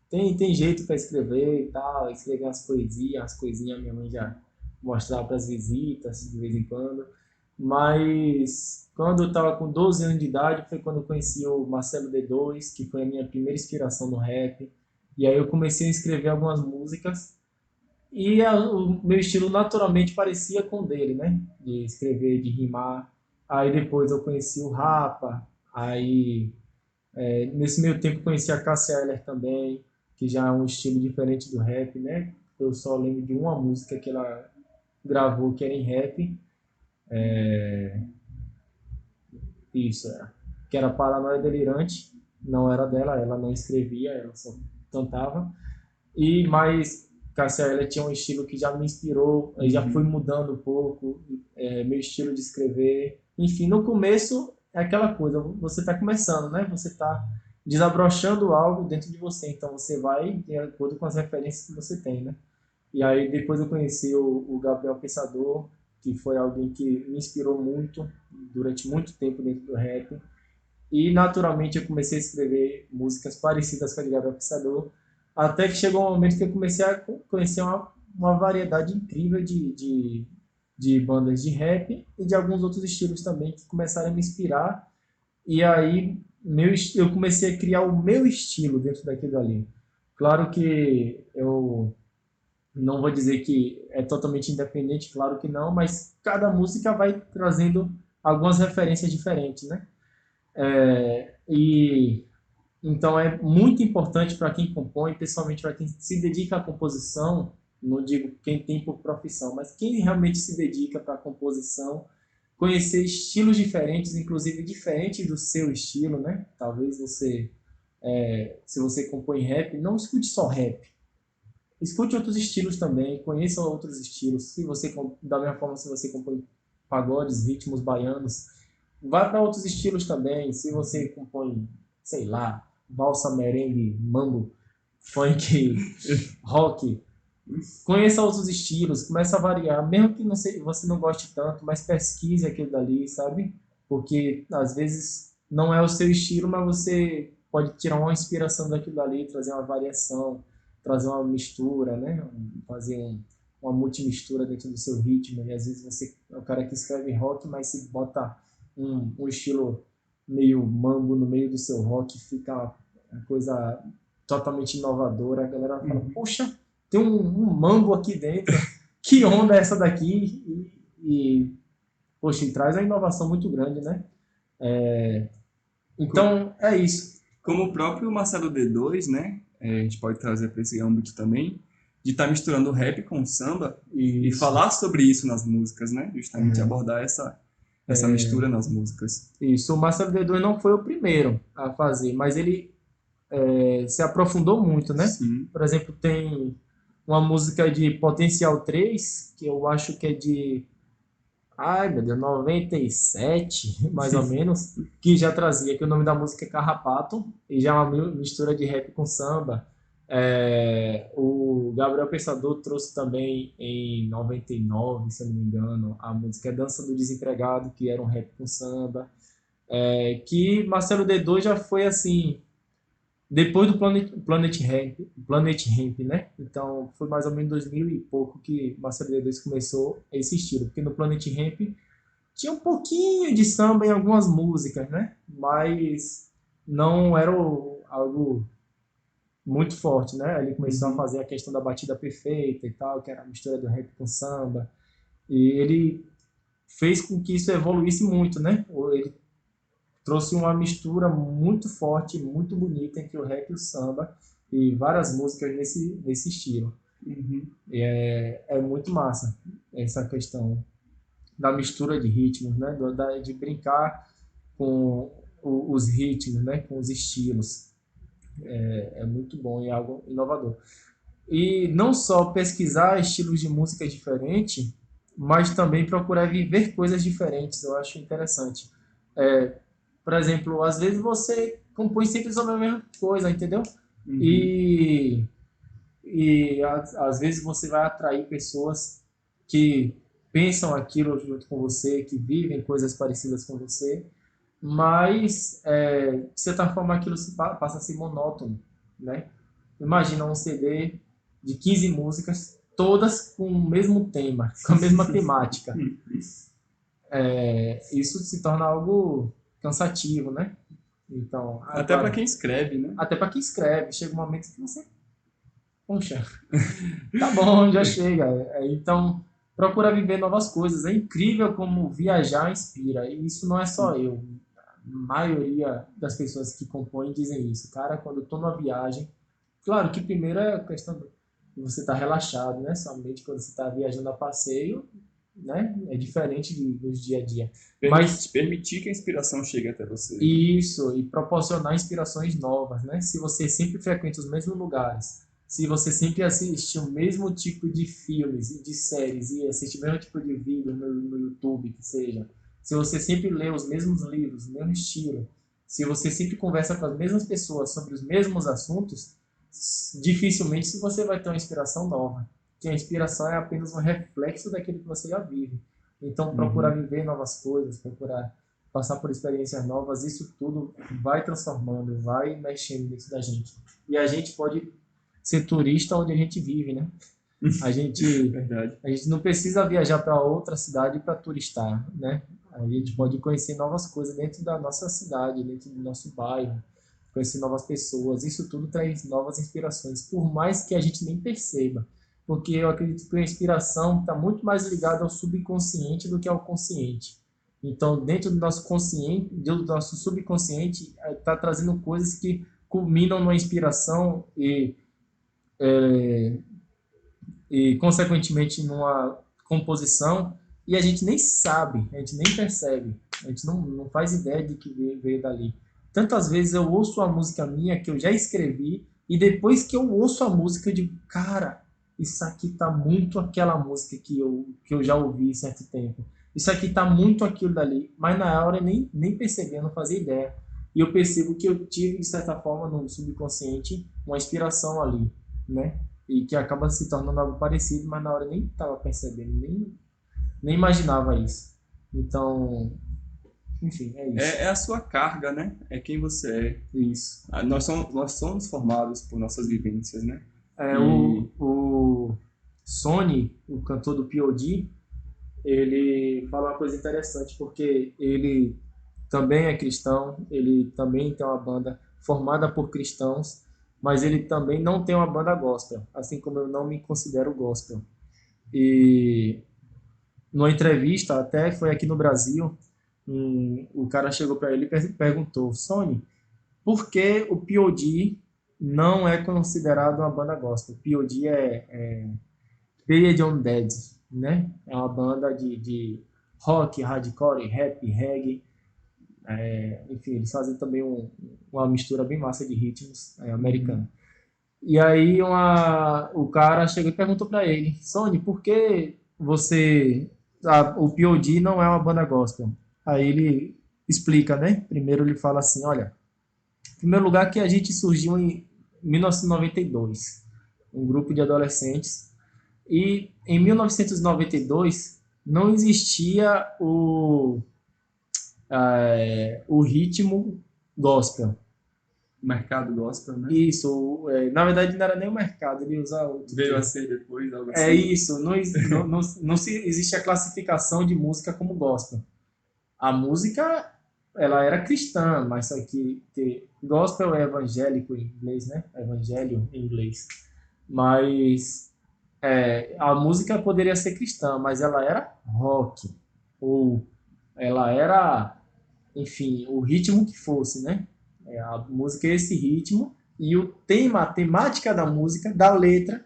tem jeito para escrever e tal, escrever umas poesias, umas coisinhas, minha mãe já mostrava para as visitas de vez em quando. Mas quando eu estava com 12 anos de idade foi quando eu conheci o Marcelo D2, que foi a minha primeira inspiração no rap. E aí eu comecei a escrever algumas músicas e o meu estilo naturalmente parecia com o dele, né? De escrever, de rimar. Aí depois eu conheci o Rapa, aí nesse meio tempo conheci a Cássia Eller também, que já é um estilo diferente do rap, né? Eu só lembro de uma música que ela gravou que era em rap, isso era, que era Paranoia Delirante, não era dela, ela não escrevia, ela só cantava. E mais Cássia Eller tinha um estilo que já me inspirou, aí já foi Uhum. mudando um pouco, meu estilo de escrever. Enfim, no começo é aquela coisa, você está começando, né? Você está desabrochando algo dentro de você, então você vai de acordo com as referências que você tem, né? E aí depois eu conheci o Gabriel Pensador, que foi alguém que me inspirou muito durante muito tempo dentro do rap. E naturalmente eu comecei a escrever músicas parecidas com a de Gabriel Pensador, até que chegou um momento que eu comecei a conhecer uma variedade incrível de de bandas de rap e de alguns outros estilos também que começaram a me inspirar. E aí eu comecei a criar o meu estilo dentro daquilo ali. Claro que eu não vou dizer que é totalmente independente, claro que não, mas cada música vai trazendo algumas referências diferentes, né? E então é muito importante para quem compõe, principalmente para quem se dedica à composição, não digo quem tem por profissão, mas quem realmente se dedica para a composição, conhecer estilos diferentes, inclusive diferentes do seu estilo, né? Talvez você, se você compõe rap, não escute só rap. Escute outros estilos também, conheça outros estilos. Se você, da mesma forma, se você compõe pagodes, ritmos baianos, vá para outros estilos também. Se você compõe, sei lá, valsa, merengue, mambo, funk, rock, conheça outros estilos, comece a variar, mesmo que não sei, você não goste tanto, mas pesquise aquilo dali, sabe? Porque às vezes não é o seu estilo, mas você pode tirar uma inspiração daquilo dali, trazer uma variação, trazer uma mistura, né? Uma multimistura dentro do seu ritmo. E às vezes você é o cara que escreve rock, mas se bota um estilo meio mambo no meio do seu rock, fica uma coisa totalmente inovadora. A galera fala, Uhum. poxa, tem um mambo aqui dentro. Que onda é essa daqui? Poxa, e traz a inovação muito grande, né? Co- Então, é isso. Como o próprio Marcelo D2, né? A gente pode trazer para esse âmbito também, de estar misturando rap com samba e Isso. falar sobre isso nas músicas, né? Justamente abordar essa mistura nas músicas. Isso. O Marcelo D2 não foi o primeiro a fazer, mas ele se aprofundou muito, né? Sim. Por exemplo, tem uma música de Potencial 3 que eu acho que é de, ai meu Deus, 97, mais ou menos, que já trazia, que o nome da música é Carrapato, e já é uma mistura de rap com samba. O Gabriel Pensador trouxe também em 99, se eu não me engano, a música Dança do Desempregado, que era um rap com samba. Que Marcelo D2 já foi assim, depois do Planet Hemp, né? Então foi mais ou menos 2000 e pouco que Marcelo D2 começou esse estilo, porque no Planet Hemp tinha um pouquinho de samba em algumas músicas, né? Mas não era algo muito forte, né? Ele começou a Uhum. fazer a questão da batida perfeita e tal, que era a mistura do rap com samba. E ele fez com que isso evoluísse muito, né? Ele trouxe uma mistura muito forte, muito bonita entre o rap e o samba e várias músicas nesse estilo. Uhum. É muito massa essa questão da mistura de ritmos, né? De brincar com os ritmos, né? Com os estilos. É muito bom e é algo inovador. E não só pesquisar estilos de música diferentes, mas também procurar viver coisas diferentes. Eu acho interessante. Por exemplo, às vezes você compõe sempre sobre a mesma coisa, entendeu? Uhum. E, às vezes você vai atrair pessoas que pensam aquilo junto com você, que vivem coisas parecidas com você, mas de certa forma aquilo passa a ser monótono, né? Imagina um CD de 15 músicas, todas com o mesmo tema, com a mesma temática. Isso se torna algo cansativo, né? Então, Até para agora, quem escreve, né? até para quem escreve, chega um momento que você, poxa, tá bom, já chega. Então, procura viver novas coisas. É incrível como viajar inspira. E isso não é só eu. A maioria das pessoas que compõem dizem isso. Cara, quando eu tô numa viagem, claro que primeiro é a questão de você estar relaxado, né? Somente quando você está viajando a passeio, né? É diferente dos dia a dia. Mas Permitir que a inspiração chegue até você, né? isso, e proporcionar inspirações novas, né? Se você sempre frequenta os mesmos lugares, se você sempre assiste o mesmo tipo de filmes e de séries e assiste o mesmo tipo de vídeo no YouTube, que seja, se você sempre lê os mesmos livros, o mesmo estilo, se você sempre conversa com as mesmas pessoas sobre os mesmos assuntos, dificilmente você vai ter uma inspiração nova. Que a inspiração é apenas um reflexo daquilo que você já vive. Então, procurar Uhum. viver novas coisas, procurar passar por experiências novas, isso tudo vai transformando, vai mexendo dentro da gente. E a gente pode ser turista onde a gente vive, né? A gente, Verdade. a gente não precisa viajar para outra cidade para turistar, né? A gente pode conhecer novas coisas dentro da nossa cidade, dentro do nosso bairro, conhecer novas pessoas. Isso tudo traz novas inspirações, por mais que a gente nem perceba. Porque eu acredito que a inspiração está muito mais ligada ao subconsciente do que ao consciente. Então, dentro do nosso consciente, do nosso subconsciente, está trazendo coisas que culminam numa inspiração e consequentemente numa composição, e a gente nem sabe, a gente nem percebe, a gente não faz ideia de que veio dali. Tantas vezes eu ouço a música minha que eu já escrevi, e depois que eu ouço a música, eu digo, cara, isso aqui tá muito aquela música que eu já ouvi há certo tempo. Isso aqui tá muito aquilo dali, mas na hora eu nem percebi, eu não fazia ideia. E eu percebo que eu tive, de certa forma, no subconsciente, uma inspiração ali, né? E que acaba se tornando algo parecido, mas na hora eu nem estava percebendo, nem imaginava isso. Então, enfim, é isso. É a sua carga, né? É quem você é. Isso. Nós somos formados por nossas vivências, né? É, E o Sony, o cantor do POD, ele fala uma coisa interessante, porque ele também é cristão, ele também tem uma banda formada por cristãos, mas ele também não tem uma banda gospel, assim como eu não me considero gospel. E numa entrevista, até foi aqui no Brasil, o cara chegou para ele e perguntou: Sony, por que o POD não é considerado uma banda gospel? POD é Paid on Dead, né? É uma banda de rock, hardcore, rap, reggae. Enfim, eles fazem também uma mistura bem massa de ritmos americanos. E aí o cara chegou e perguntou para ele: Sony, por que o POD não é uma banda gospel? Aí ele explica, né? Primeiro ele fala assim: olha, em primeiro lugar que a gente surgiu em 1992, um grupo de adolescentes, e em 1992 não existia o ritmo gospel. o mercado gospel, né? Isso, na verdade não era nem o mercado, ele usa outro Veio a termo. ser depois, algo É assim. isso, não se existe a classificação de música como gospel. A música, ela era cristã, mas só que gospel é evangélico em inglês, né? Evangelho em inglês. Mas a música poderia ser cristã, mas ela era rock, ou ela era, enfim, o ritmo que fosse, né? A música é esse ritmo, e a temática da música, da letra,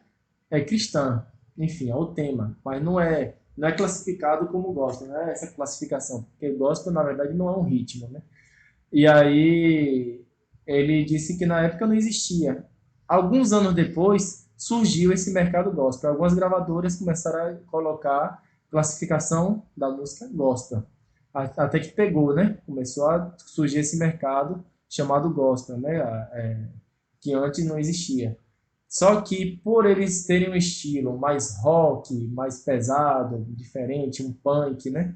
é cristã. Enfim, é o tema, mas não é classificado como gospel, não é essa classificação, porque gospel na verdade não é um ritmo, né? E aí ele disse que na época não existia. Alguns anos depois surgiu esse mercado gospel. Algumas gravadoras começaram a colocar classificação da música gospel. Até que pegou, né? Começou a surgir esse mercado chamado gospel, né? Que antes não existia. Só que por eles terem um estilo mais rock, mais pesado, diferente, um punk, né?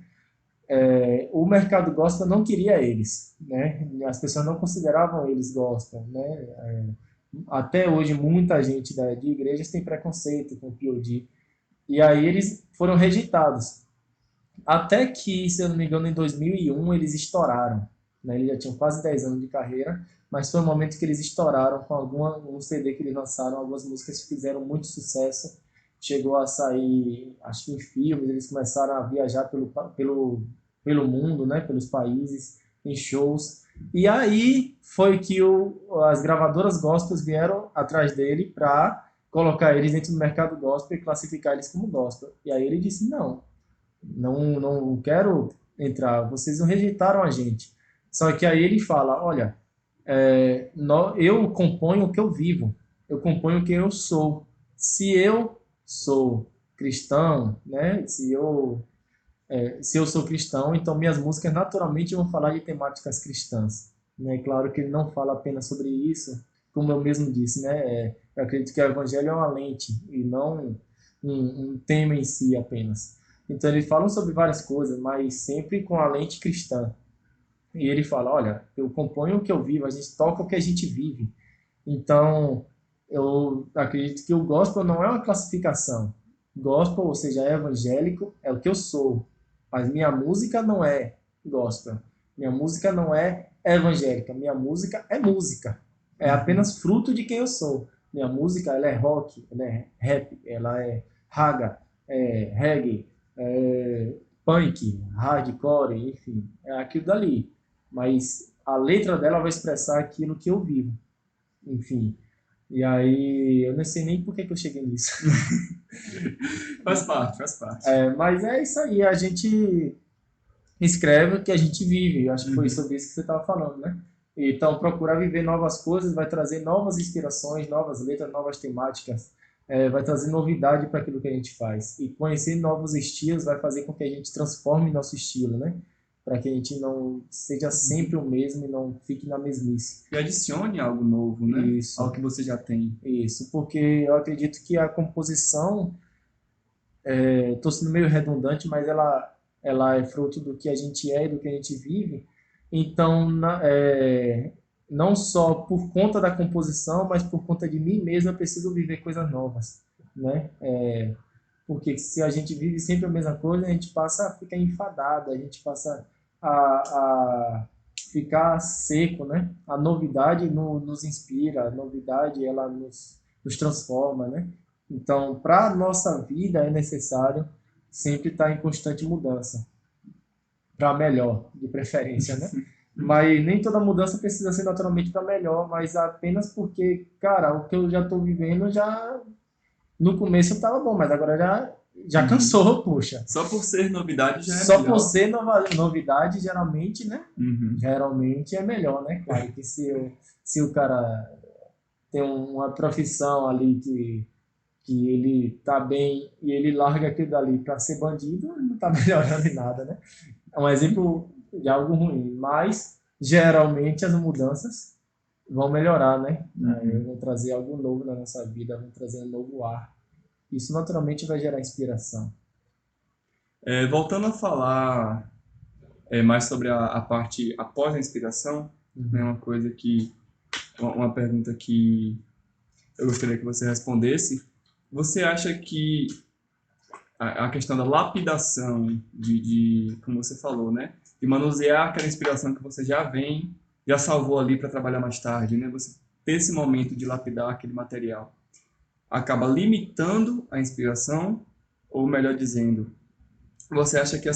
O mercado gospel não queria eles, né? As pessoas não consideravam eles gospel, né? Até hoje muita gente de igrejas tem preconceito com o POD. E aí eles foram rejeitados. Até que, se eu não me engano, em 2001 eles estouraram, né? Eles já tinham quase 10 anos de carreira, mas foi o momento que eles estouraram com um CD que eles lançaram, algumas músicas que fizeram muito sucesso. Chegou a sair, acho que em filmes, eles começaram a viajar pelo mundo, né? Pelos países, em shows. E aí foi que as gravadoras gospels vieram atrás dele para colocar eles dentro do mercado gospel e classificar eles como gospel. E aí ele disse: não quero entrar, vocês não rejeitaram a gente. Só que aí ele fala: olha, eu componho o que eu vivo, eu componho o que eu sou. Se eu sou cristão, né? Se eu sou cristão, então minhas músicas naturalmente vão falar de temáticas cristãs. Né? Claro que ele não fala apenas sobre isso, como eu mesmo disse, né? Eu acredito que o evangelho é uma lente e não um tema em si apenas. Então ele fala sobre várias coisas, mas sempre com a lente cristã. E ele fala: olha, eu componho o que eu vivo, a gente toca o que a gente vive. Então eu acredito que o gospel não é uma classificação. Gospel, ou seja, evangélico, é o que eu sou. Mas minha música não é gospel. Minha música não é evangélica. Minha música é música. É Uhum. apenas fruto de quem eu sou. Minha música, ela é rock, ela é rap, ela é raga, é reggae, é punk, hardcore, enfim, é aquilo dali. Mas a letra dela vai expressar aquilo que eu vivo, enfim. E aí, eu não sei nem por que que eu cheguei nisso. Faz parte, faz parte. Mas é isso aí, a gente escreve o que a gente vive. Eu acho que foi Uhum. sobre isso que você estava falando, né? Então, procurar viver novas coisas vai trazer novas inspirações, novas letras, novas temáticas, vai trazer novidade para aquilo que a gente faz. E conhecer novos estilos vai fazer com que a gente transforme nosso estilo, né? Para que a gente não seja sempre Uhum. o mesmo e não fique na mesmice. E adicione algo novo, né? Algo Isso, que você já tem. isso, porque eu acredito que a composição, estou sendo meio redundante, mas ela é fruto do que a gente é e do que a gente vive. Então, não só por conta da composição, mas por conta de mim mesmo, eu preciso viver coisas novas, né? Porque se a gente vive sempre a mesma coisa, a gente passa a ficar enfadado, a gente passa a ficar seco, né? A novidade nos inspira, a novidade ela nos transforma, né? Então, para a nossa vida é necessário sempre estar em constante mudança, para melhor, de preferência, né? Mas nem toda mudança precisa ser naturalmente para melhor, mas apenas porque, cara, o que eu já estou vivendo já no começo estava bom, mas agora já Uhum. cansou, puxa. Só por ser novidade já é Só por melhor. ser novidade, geralmente, né? Uhum. Geralmente é melhor, né? Claro que se o cara tem uma profissão ali que ele tá bem e ele larga aquilo dali para ser bandido, ele não tá melhorando em nada, né? É um exemplo de algo ruim, mas geralmente as mudanças vão melhorar, né? Aí Uhum. vão trazer algo novo na nossa vida, vão trazer um novo ar. Isso naturalmente vai gerar inspiração. Voltando a falar mais sobre a parte após a inspiração, né, Uhum. uma coisa que, uma pergunta que eu gostaria que você respondesse. Você acha que a questão da lapidação, como você falou, né, de manusear aquela inspiração que você já vem, já salvou ali para trabalhar mais tarde, né, você ter esse momento de lapidar aquele material, acaba limitando a inspiração, ou melhor dizendo, você acha que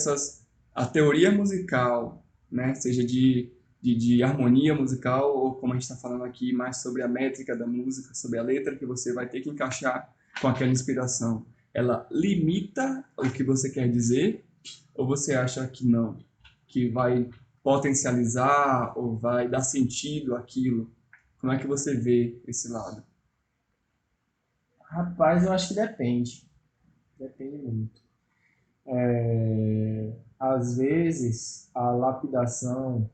a teoria musical, né, seja de harmonia musical, ou como a gente está falando aqui, mais sobre a métrica da música, sobre a letra que você vai ter que encaixar com aquela inspiração, ela limita o que você quer dizer, ou você acha que não, que vai potencializar ou vai dar sentido àquilo? Como é que você vê esse lado? Rapaz, eu acho que depende. Depende muito. Às vezes, a lapidação,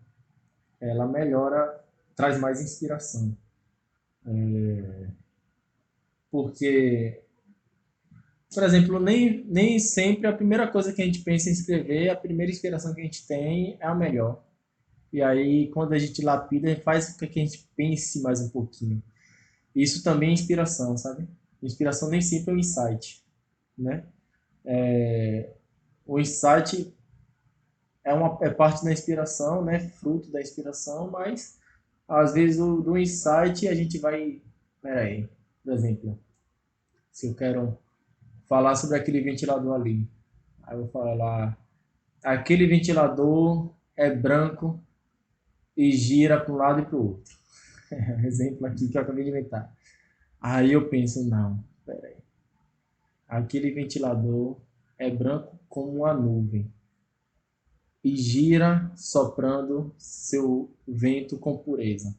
ela melhora, traz mais inspiração. Porque, por exemplo, nem sempre a primeira coisa que a gente pensa em escrever, a primeira inspiração que a gente tem é a melhor. E aí, quando a gente lapida, faz com que a gente pense mais um pouquinho. Isso também é inspiração, sabe? Inspiração nem sempre é um insight, né? O insight é parte da inspiração, né? Fruto da inspiração, mas às vezes do insight a gente vai. Peraí, por exemplo, se eu quero falar sobre aquele ventilador ali, aí eu vou falar: aquele ventilador é branco e gira para um lado e para o outro. Exemplo aqui que eu acabei de inventar. Aí eu penso: não, peraí, aquele ventilador é branco como uma nuvem e gira soprando seu vento com pureza.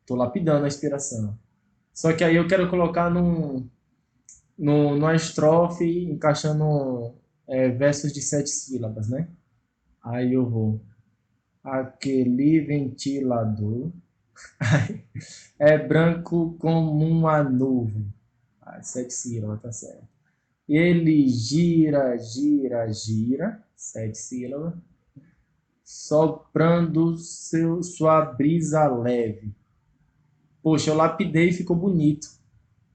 Estou lapidando a inspiração. Só que aí eu quero colocar numa estrofe, encaixando versos de 7 sílabas, né? Aí eu vou. Aquele ventilador é branco como uma nuvem. 7 sílabas, tá certo. Ele gira, gira, gira. 7 sílabas. Soprando sua brisa leve. poxa, eu lapidei e ficou bonito,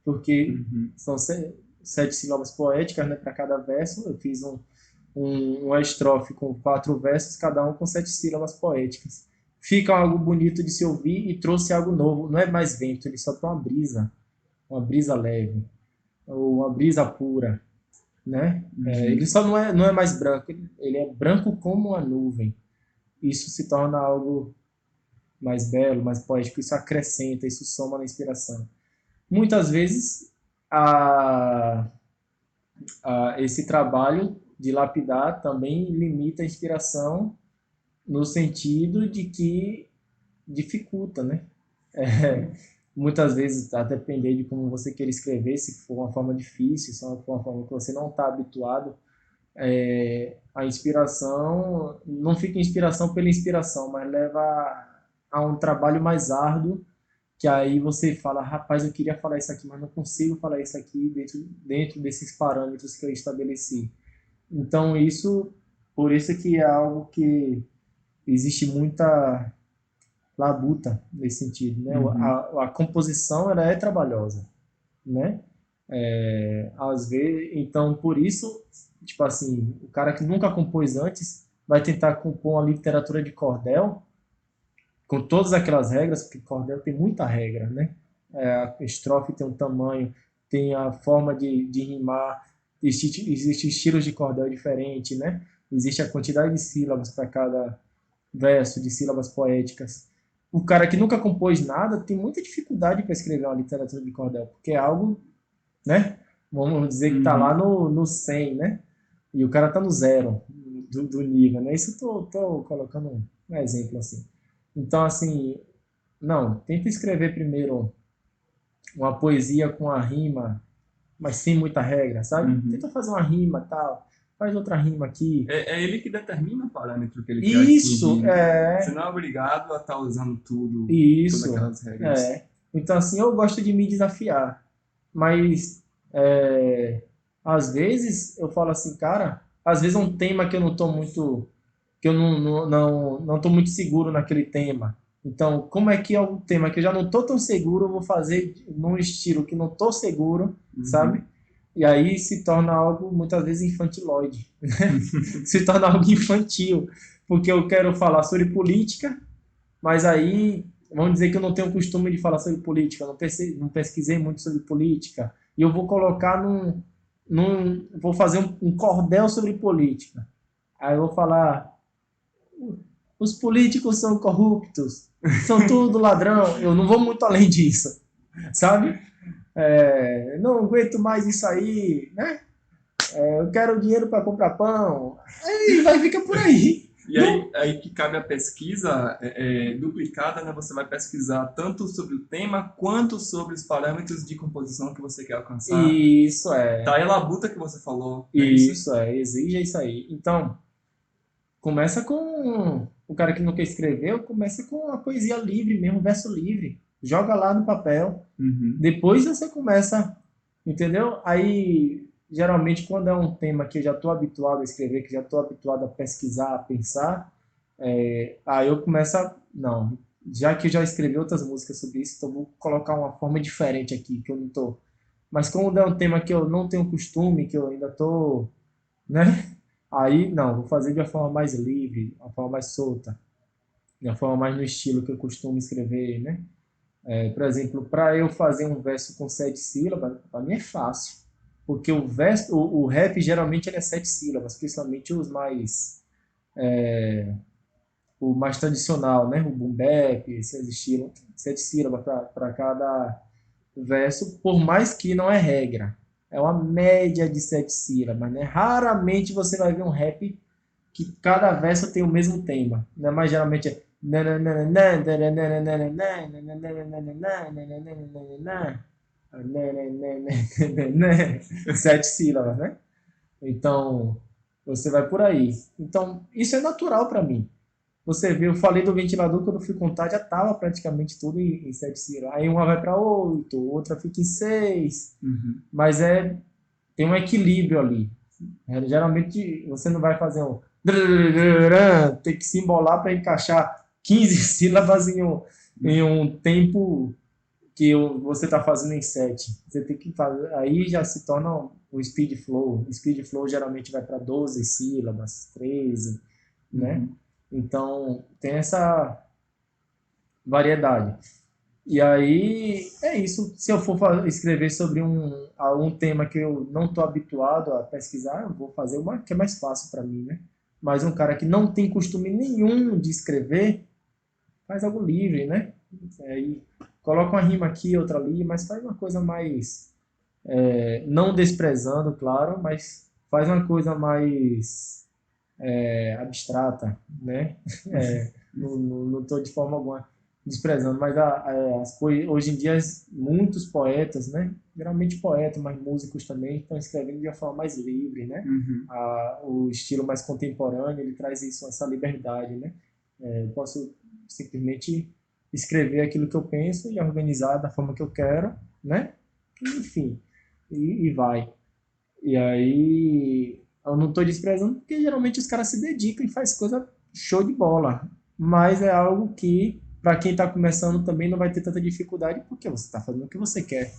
porque Uhum. são 7 sílabas poéticas, né, para cada verso. Eu fiz uma estrofe com 4 versos, cada um com 7 sílabas poéticas. Fica algo bonito de se ouvir e trouxe algo novo. Não é mais vento, ele só tem uma brisa leve, ou uma brisa pura, né? Ele Uhum. só não é mais branco, ele é branco como uma nuvem. Isso se torna algo mais belo, mais poético, isso acrescenta, isso soma na inspiração. Muitas vezes, a, esse trabalho de lapidar também limita a inspiração no sentido de que dificulta, né? É, muitas vezes, a depender de como você queira escrever, se for uma forma difícil, se for uma forma que você não está habituado, a inspiração não fica inspiração pela inspiração, mas leva a um trabalho mais árduo, que aí você fala, rapaz, eu queria falar isso aqui, mas não consigo falar isso aqui dentro desses parâmetros que eu estabeleci. Então, por isso que é algo que existe muita labuta nesse sentido, né? Uhum. A composição, ela é trabalhosa, né? Às vezes, então, por isso, tipo assim, o cara que nunca compôs antes vai tentar compor uma literatura de cordel com todas aquelas regras, porque cordel tem muita regra, né? A estrofe tem um tamanho, tem a forma de rimar, existe estilos de cordel diferente, né? Existe a quantidade de sílabas para cada verso, de sílabas poéticas. O cara que nunca compôs nada tem muita dificuldade para escrever uma literatura de cordel, porque é algo, né? Vamos dizer que está lá Uhum. no 100, né? E o cara está no zero do nível, né? Isso eu tô colocando um exemplo assim. Então, assim, não, tenta escrever primeiro uma poesia com a rima, mas sem muita regra, sabe? Tenta Uhum. fazer uma rima tal, faz outra rima aqui. É ele que determina o parâmetro que ele quer Isso, atingir, né? Você não é obrigado a estar usando todas isso, aquelas regras. Então, assim, eu gosto de me desafiar, mas é, às vezes eu falo assim, cara, às vezes é um tema que eu não tô muito, que eu não tô muito seguro naquele tema. Então, como é que é um tema que eu já não tô tão seguro, eu vou fazer num estilo que não tô seguro, sabe? Uhum. E aí se torna algo muitas vezes infantiloide, se torna algo infantil, porque eu quero falar sobre política, mas aí, vamos dizer que eu não tenho o costume de falar sobre política, eu não pesquisei muito sobre política, e eu vou colocar vou fazer um cordel sobre política. Aí eu vou falar, os políticos são corruptos, são tudo ladrão, eu não vou muito além disso, sabe? Não aguento mais isso aí, né? Eu quero dinheiro para comprar pão, aí vai ficar por aí. E Não, aí que cabe a pesquisa duplicada, né? Você vai pesquisar tanto sobre o tema quanto sobre os parâmetros de composição que você quer alcançar. isso Tá é, aí a labuta que você falou, não é isso? isso é, exige isso aí. Então, começa com o cara que nunca escreveu, começa com a poesia livre mesmo, verso livre. Joga lá no papel. Uhum. Depois você começa, entendeu? Aí, geralmente, quando é um tema que eu já estou habituado a escrever, que já estou habituado a pesquisar, a pensar, aí eu começo a. Não, já que eu já escrevi outras músicas sobre isso, então vou colocar uma forma diferente aqui, que eu não tô. Mas como é um tema que eu não tenho costume, que eu ainda tô, né? Aí, não, vou fazer de uma forma mais livre, uma forma mais solta, de uma forma mais no estilo que eu costumo escrever, né? Por exemplo, para eu fazer um verso com 7 sílabas, para mim é fácil. Porque o rap geralmente ele é 7 sílabas, principalmente o mais tradicional, né? O boom bap, esses estilos, 7 sílabas para cada verso, por mais que não é regra. É uma média de 7 sílabas, né? Raramente você vai ver um rap que cada verso tem o mesmo tema, né? Mas geralmente é 7 sílabas, né? Então, você vai por aí. Então, isso é natural para mim. Você vê, eu falei do ventilador, quando eu fui contar, já estava praticamente tudo em 7 sílabas. Aí uma vai para 8, outra fica em 6. Uhum. Mas tem um equilíbrio ali. Geralmente você não vai fazer um. Tem que se embolar para encaixar 15 sílabas em um tempo que você está fazendo em 7. Você tem que fazer, aí já se torna o speed flow. O speed flow geralmente vai para 12 sílabas, 13, né? Uhum. Então, tem essa variedade. E aí, é isso. Se eu for escrever sobre algum tema que eu não estou habituado a pesquisar, eu vou fazer uma que é mais fácil para mim, né? Mas um cara que não tem costume nenhum de escrever, faz algo livre, né? Aí coloca uma rima aqui, outra ali, mas faz uma coisa mais, não desprezando, claro, mas faz uma coisa mais abstrata, né? Não estou de forma alguma desprezando, mas hoje em dia muitos poetas, né? Geralmente poetas, mas músicos também estão escrevendo de uma forma mais livre, né? Uhum. O estilo mais contemporâneo ele traz isso, essa liberdade, né? Eu posso simplesmente escrever aquilo que eu penso e organizar da forma que eu quero, né? Enfim, e vai. E aí, eu não estou desprezando porque geralmente os caras se dedicam e faz coisa show de bola. Mas é algo que, para quem está começando, também não vai ter tanta dificuldade porque você está fazendo o que você quer.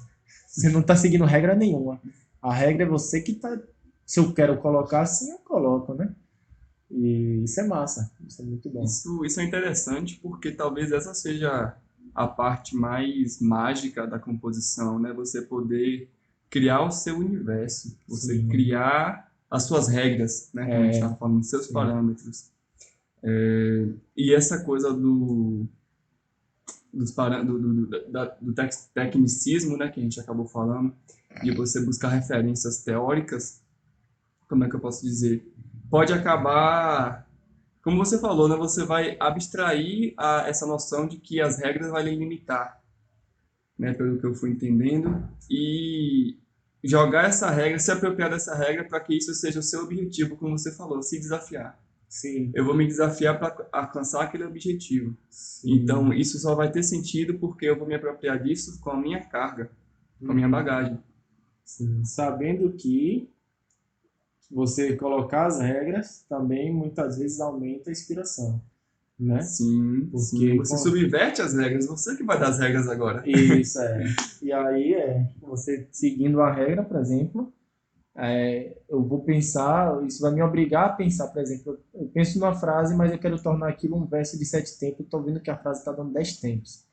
Você não está seguindo regra nenhuma. A regra é você que está. Se eu quero colocar assim, eu coloco, né? E isso é massa. Isso é muito bom. Isso é interessante porque talvez essa seja a parte mais mágica da composição, né? Você poder criar o seu universo, você Sim, criar as suas regras, né? Como a gente estava falando, seus sim. parâmetros. E essa coisa do tecnicismo, né? Que a gente acabou falando, de você buscar referências teóricas, como é que eu posso dizer? Pode acabar como você falou, né, você vai abstrair essa noção de que as regras vão lhe limitar, né, pelo que eu fui entendendo, e jogar essa regra, se apropriar dessa regra para que isso seja o seu objetivo, como você falou, se desafiar. Sim, Eu vou me desafiar para alcançar aquele objetivo. Então, sim. isso só vai ter sentido porque eu vou me apropriar disso com a minha carga, com a minha Uhum. bagagem. Sim. Sabendo que você colocar as regras também muitas vezes aumenta a inspiração, né? Sim, sim. Porque Você subverte as regras, você que vai dar as regras agora. isso é. E aí você seguindo a regra, por exemplo, eu vou pensar, isso vai me obrigar a pensar, por exemplo, eu penso numa frase, mas eu quero tornar aquilo um verso de 7 tempos, estou vendo que a frase está dando 10 tempos.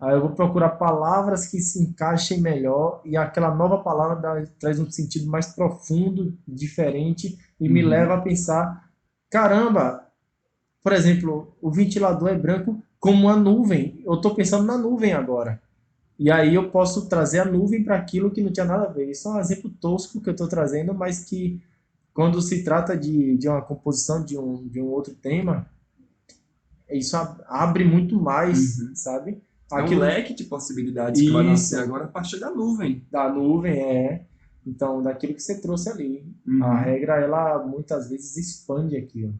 Aí eu vou procurar palavras que se encaixem melhor e aquela nova palavra traz um sentido mais profundo, diferente e me leva a Uhum. pensar, caramba, por exemplo, o ventilador é branco como uma nuvem. Eu estou pensando na nuvem agora. E aí eu posso trazer a nuvem para aquilo que não tinha nada a ver. Isso é um exemplo tosco que eu estou trazendo, mas que quando se trata de uma composição de um outro tema, isso abre muito mais, Uhum. sabe? É um Aquilo, leque de possibilidades que vai nascer isso, agora a partir da nuvem. da nuvem então daquilo que você trouxe ali. A Uhum. regra ela muitas vezes expande aquilo.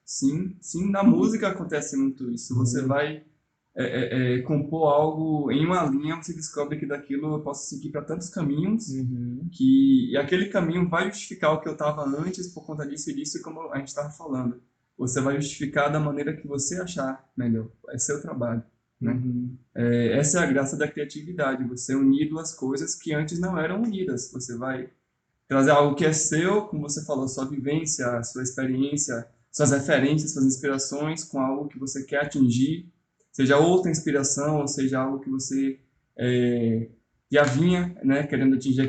Sim, sim, na música acontece muito isso. Você Muito. vai compor algo em uma linha, você descobre que daquilo eu posso seguir para tantos caminhos, Uhum. e aquele caminho vai justificar o que eu estava antes por conta disso e disso, como a gente estava falando. Você vai justificar da maneira que você achar melhor. É seu trabalho, né? Uhum. Essa é a graça da criatividade, você unir duas coisas que antes não eram unidas. Você vai trazer algo que é seu, como você falou, sua vivência, sua experiência, suas referências, suas inspirações com algo que você quer atingir, seja outra inspiração, ou seja algo que você já vinha, né, querendo atingir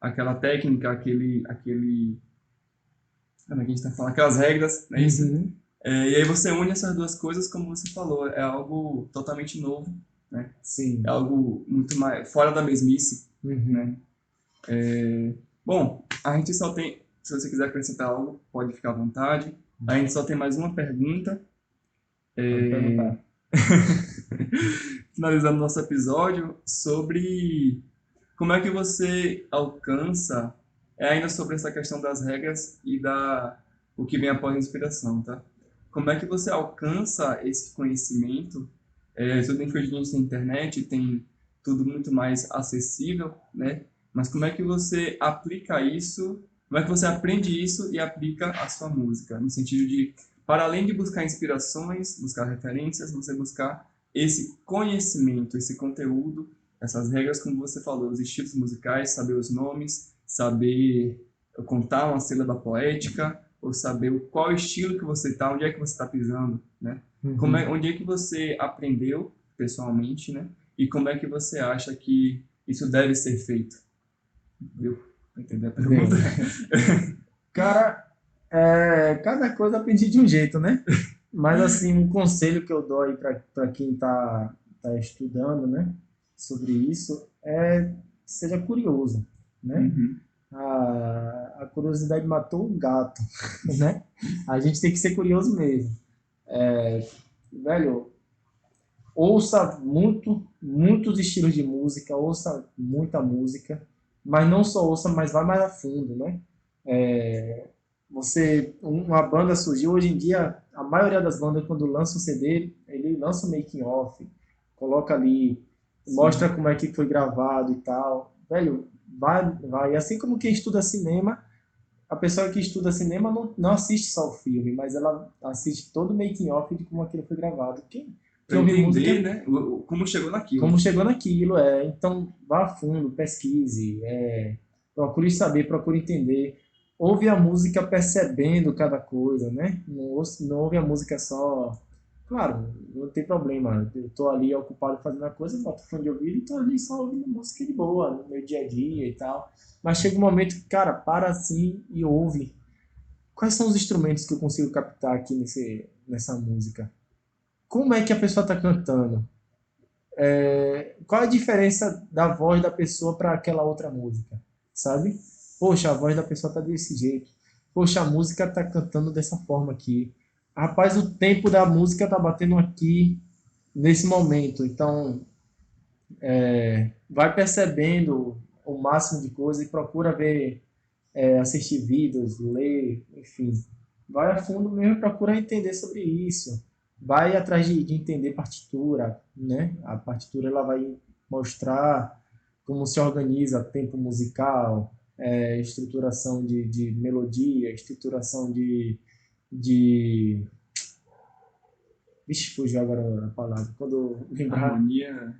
aquela técnica, como é que a gente está falando, aquelas regras, não é isso? Uhum. E aí você une essas duas coisas, como você falou, é algo totalmente novo, né? É Sim. algo muito mais fora da mesmice, né? Uhum. Bom, a gente só tem, se você quiser acrescentar algo, pode ficar à vontade. A gente só tem mais uma pergunta. Pode É, perguntar. finalizando nosso episódio, sobre como é que você alcança, ainda sobre essa questão das regras e o que vem após a inspiração, tá? Como é que você alcança esse conhecimento? Tudo bem que hoje a gente tem internet, tem tudo muito mais acessível, né? Mas como é que você aplica isso? Como é que você aprende isso e aplica a sua música? No sentido de, para além de buscar inspirações, buscar referências, você buscar esse conhecimento, esse conteúdo essas regras, como você falou, os estilos musicais, saber os nomes, saber contar uma sílaba poética, ou saber qual estilo que você está, onde é que você está pisando, né? Uhum. Onde é que você aprendeu pessoalmente, né? E como é que você acha que isso deve ser feito? Viu? Entendeu a pergunta? Bem, cara, cada coisa aprendi de um jeito, né? Mas assim, um conselho que eu dou aí para quem tá estudando, né, sobre isso é seja curioso, né? Uhum. A curiosidade matou o gato, né? A gente tem que ser curioso mesmo. Velho, ouça muitos estilos de música, ouça muita música, mas não só ouça, mas vá mais a fundo, né? Uma banda surgiu hoje em dia, a maioria das bandas quando lança um CD, ele lança um making off, coloca ali, mostra Sim. como é que foi gravado e tal. Velho, vai. Assim como quem estuda cinema, a pessoa que estuda cinema não assiste só o filme, mas ela assiste todo o making off de como aquilo foi gravado. Quem Para ouve entender, música, né, como chegou como naquilo. chegou naquilo, então vá a fundo, pesquise, procure saber, procure entender. Ouve a música percebendo cada coisa, né? Não ouve a música só. Claro, não tem problema. Eu tô ali ocupado fazendo a coisa, boto fone de ouvido e tô ali só ouvindo música de boa, no meu dia a dia e tal. Mas chega um momento que, cara, para assim e ouve. Quais são os instrumentos que eu consigo captar aqui nessa música? Como é que a pessoa está cantando? Qual a diferença da voz da pessoa para aquela outra música, sabe? Poxa, a voz da pessoa tá desse jeito. Poxa, a música tá cantando dessa forma aqui. Rapaz, o tempo da música tá batendo aqui nesse momento. Então, vai percebendo o máximo de coisa e procura ver, assistir vídeos, ler, enfim. Vai a fundo mesmo e procura entender sobre isso. Vai atrás de entender partitura, né? A partitura ela vai mostrar como se organiza tempo musical, estruturação de melodia, estruturação de... Vixe, fugiu agora a palavra. Quando lembrar... Harmonia,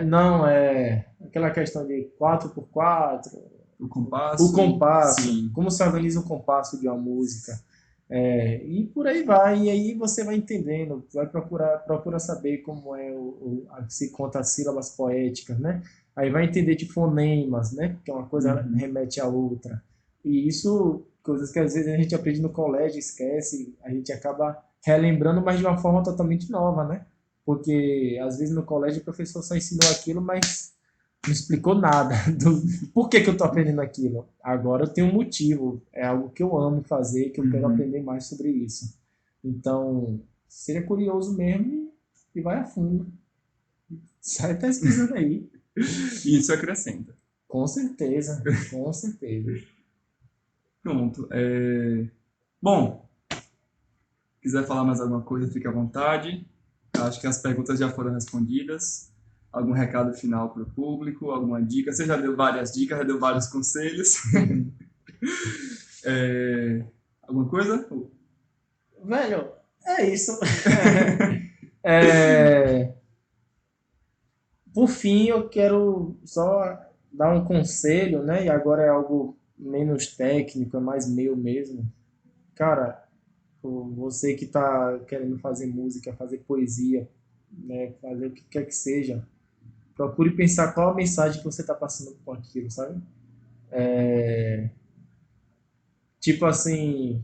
Não, é aquela questão de quatro por quatro, o o compasso, compasso, sim. como se organiza o compasso de uma música. E por aí vai, e aí você vai entendendo, vai procura saber como se conta as sílabas poéticas, né? Aí vai entender de fonemas, né? Porque uma coisa Uhum. remete à outra. E isso, coisas que às vezes a gente aprende no colégio, esquece, a gente acaba relembrando, mas de uma forma totalmente nova, né? Porque às vezes no colégio o professor só ensinou aquilo, mas não explicou nada do por que eu estou aprendendo aquilo. Agora eu tenho um motivo, é algo que eu amo fazer, que eu quero Uhum. aprender mais sobre isso. Então, seja curioso mesmo e vai a fundo. Sai pesquisando aí. E isso acrescenta. Com certeza, com certeza. Pronto. Bom, quiser falar mais alguma coisa, fique à vontade. Acho que as perguntas já foram respondidas. Algum recado final para o público? Alguma dica? Você já deu várias dicas, já deu vários conselhos. É, Alguma coisa? Velho, é isso. É, por fim, eu quero só dar um conselho, né? E agora é algo menos técnico, é mais meu mesmo. Cara, você que está querendo fazer música, fazer poesia, né, fazer o que quer que seja, procure pensar qual a mensagem que você está passando com aquilo, sabe? Tipo assim,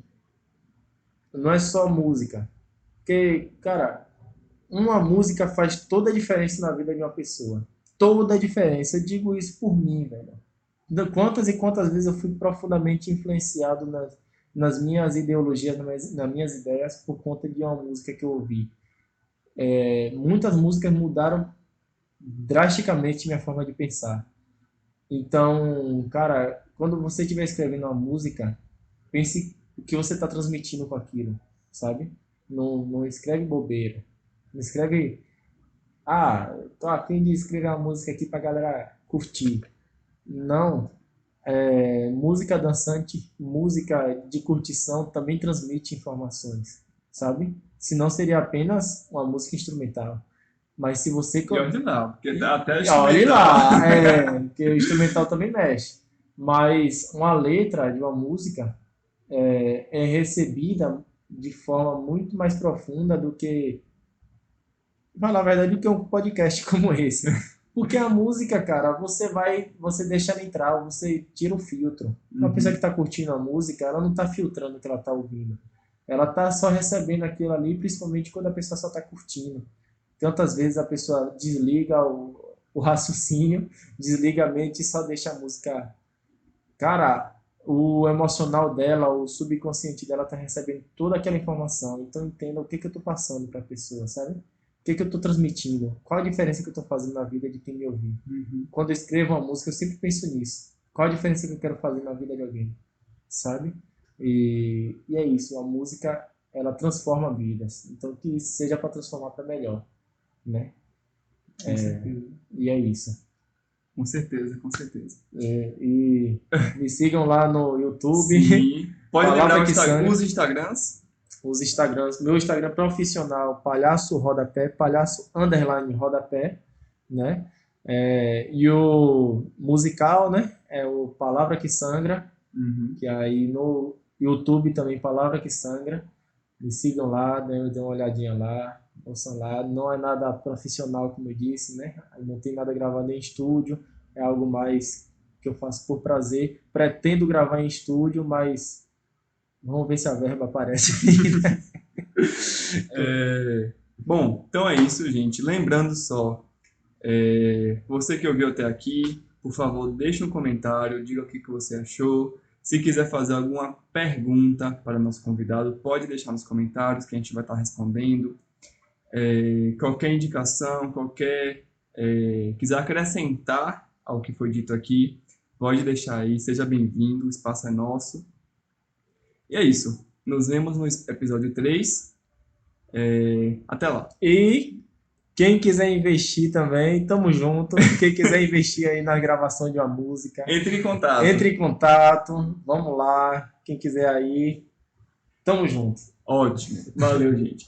não é só música. Porque, cara, uma música faz toda a diferença na vida de uma pessoa. Toda a diferença. Eu digo isso por mim, velho. Quantas e quantas vezes eu fui profundamente influenciado nas minhas ideologias, nas minhas ideias, por conta de uma música que eu ouvi. Muitas músicas mudaram drasticamente minha forma de pensar. Então, cara, quando você estiver escrevendo uma música, pense o que você está transmitindo com aquilo, sabe? Não escreve bobeira. Não escreve, tô a fim de escrever uma música aqui pra galera curtir. Não. Música dançante, música de curtição também transmite informações, sabe? Senão seria apenas uma música instrumental. Mas se você... E olha lá, porque dá até Olhe instrumental. lá, porque o instrumental também mexe. Mas uma letra de uma música é recebida de forma muito mais profunda do que, na verdade, do que um podcast como esse. Porque a música, cara, você deixa ela entrar, você tira o filtro. Uma pessoa que Uhum, está curtindo a música, ela não está filtrando o que ela está ouvindo. Ela está só recebendo aquilo ali, principalmente quando a pessoa só está curtindo. Tantas vezes a pessoa desliga o raciocínio, desliga a mente e só deixa a música. Cara, o emocional dela, o subconsciente dela tá recebendo toda aquela informação. Então entenda o que que eu tô passando para a pessoa, sabe? O que que eu tô transmitindo? Qual a diferença que eu tô fazendo na vida de quem me ouvir? uhum. Quando eu escrevo uma música, eu sempre penso nisso. Qual a diferença que eu quero fazer na vida de alguém, sabe? E é isso, a música, ela transforma vidas. Então que seja para transformar para melhor, né? Com certeza. E é isso. Com certeza, com certeza. E me sigam lá no YouTube, Sim. Pode lembrar Palavra que Sangra, os Instagrams? os Instagrams, meu Instagram profissional, Palhaço Rodapé, Palhaço Underline Rodapé, né? E o musical, né? É o Palavra que Sangra, Uhum. que aí no YouTube também Palavra que Sangra. Me sigam lá, dêem uma olhadinha lá, ouçam lá. Não é nada profissional, como eu disse, né? Não tem nada gravado em estúdio, é algo mais que eu faço por prazer. Pretendo gravar em estúdio, mas vamos ver se a verba aparece. Bom, então é isso, gente. Lembrando só, você que ouviu até aqui, por favor, deixe um comentário, diga o que que você achou. Se quiser fazer alguma pergunta para o nosso convidado, pode deixar nos comentários que a gente vai estar respondendo. Qualquer indicação, quiser acrescentar ao que foi dito aqui, pode deixar aí, seja bem-vindo, o espaço é nosso. E é isso. Nos vemos no episódio 3. Até lá. E quem quiser investir também, tamo junto. Quem quiser investir aí na gravação de uma música, Entre em contato. entre em contato, vamos lá. Quem quiser aí, tamo junto. Ótimo. Valeu, gente.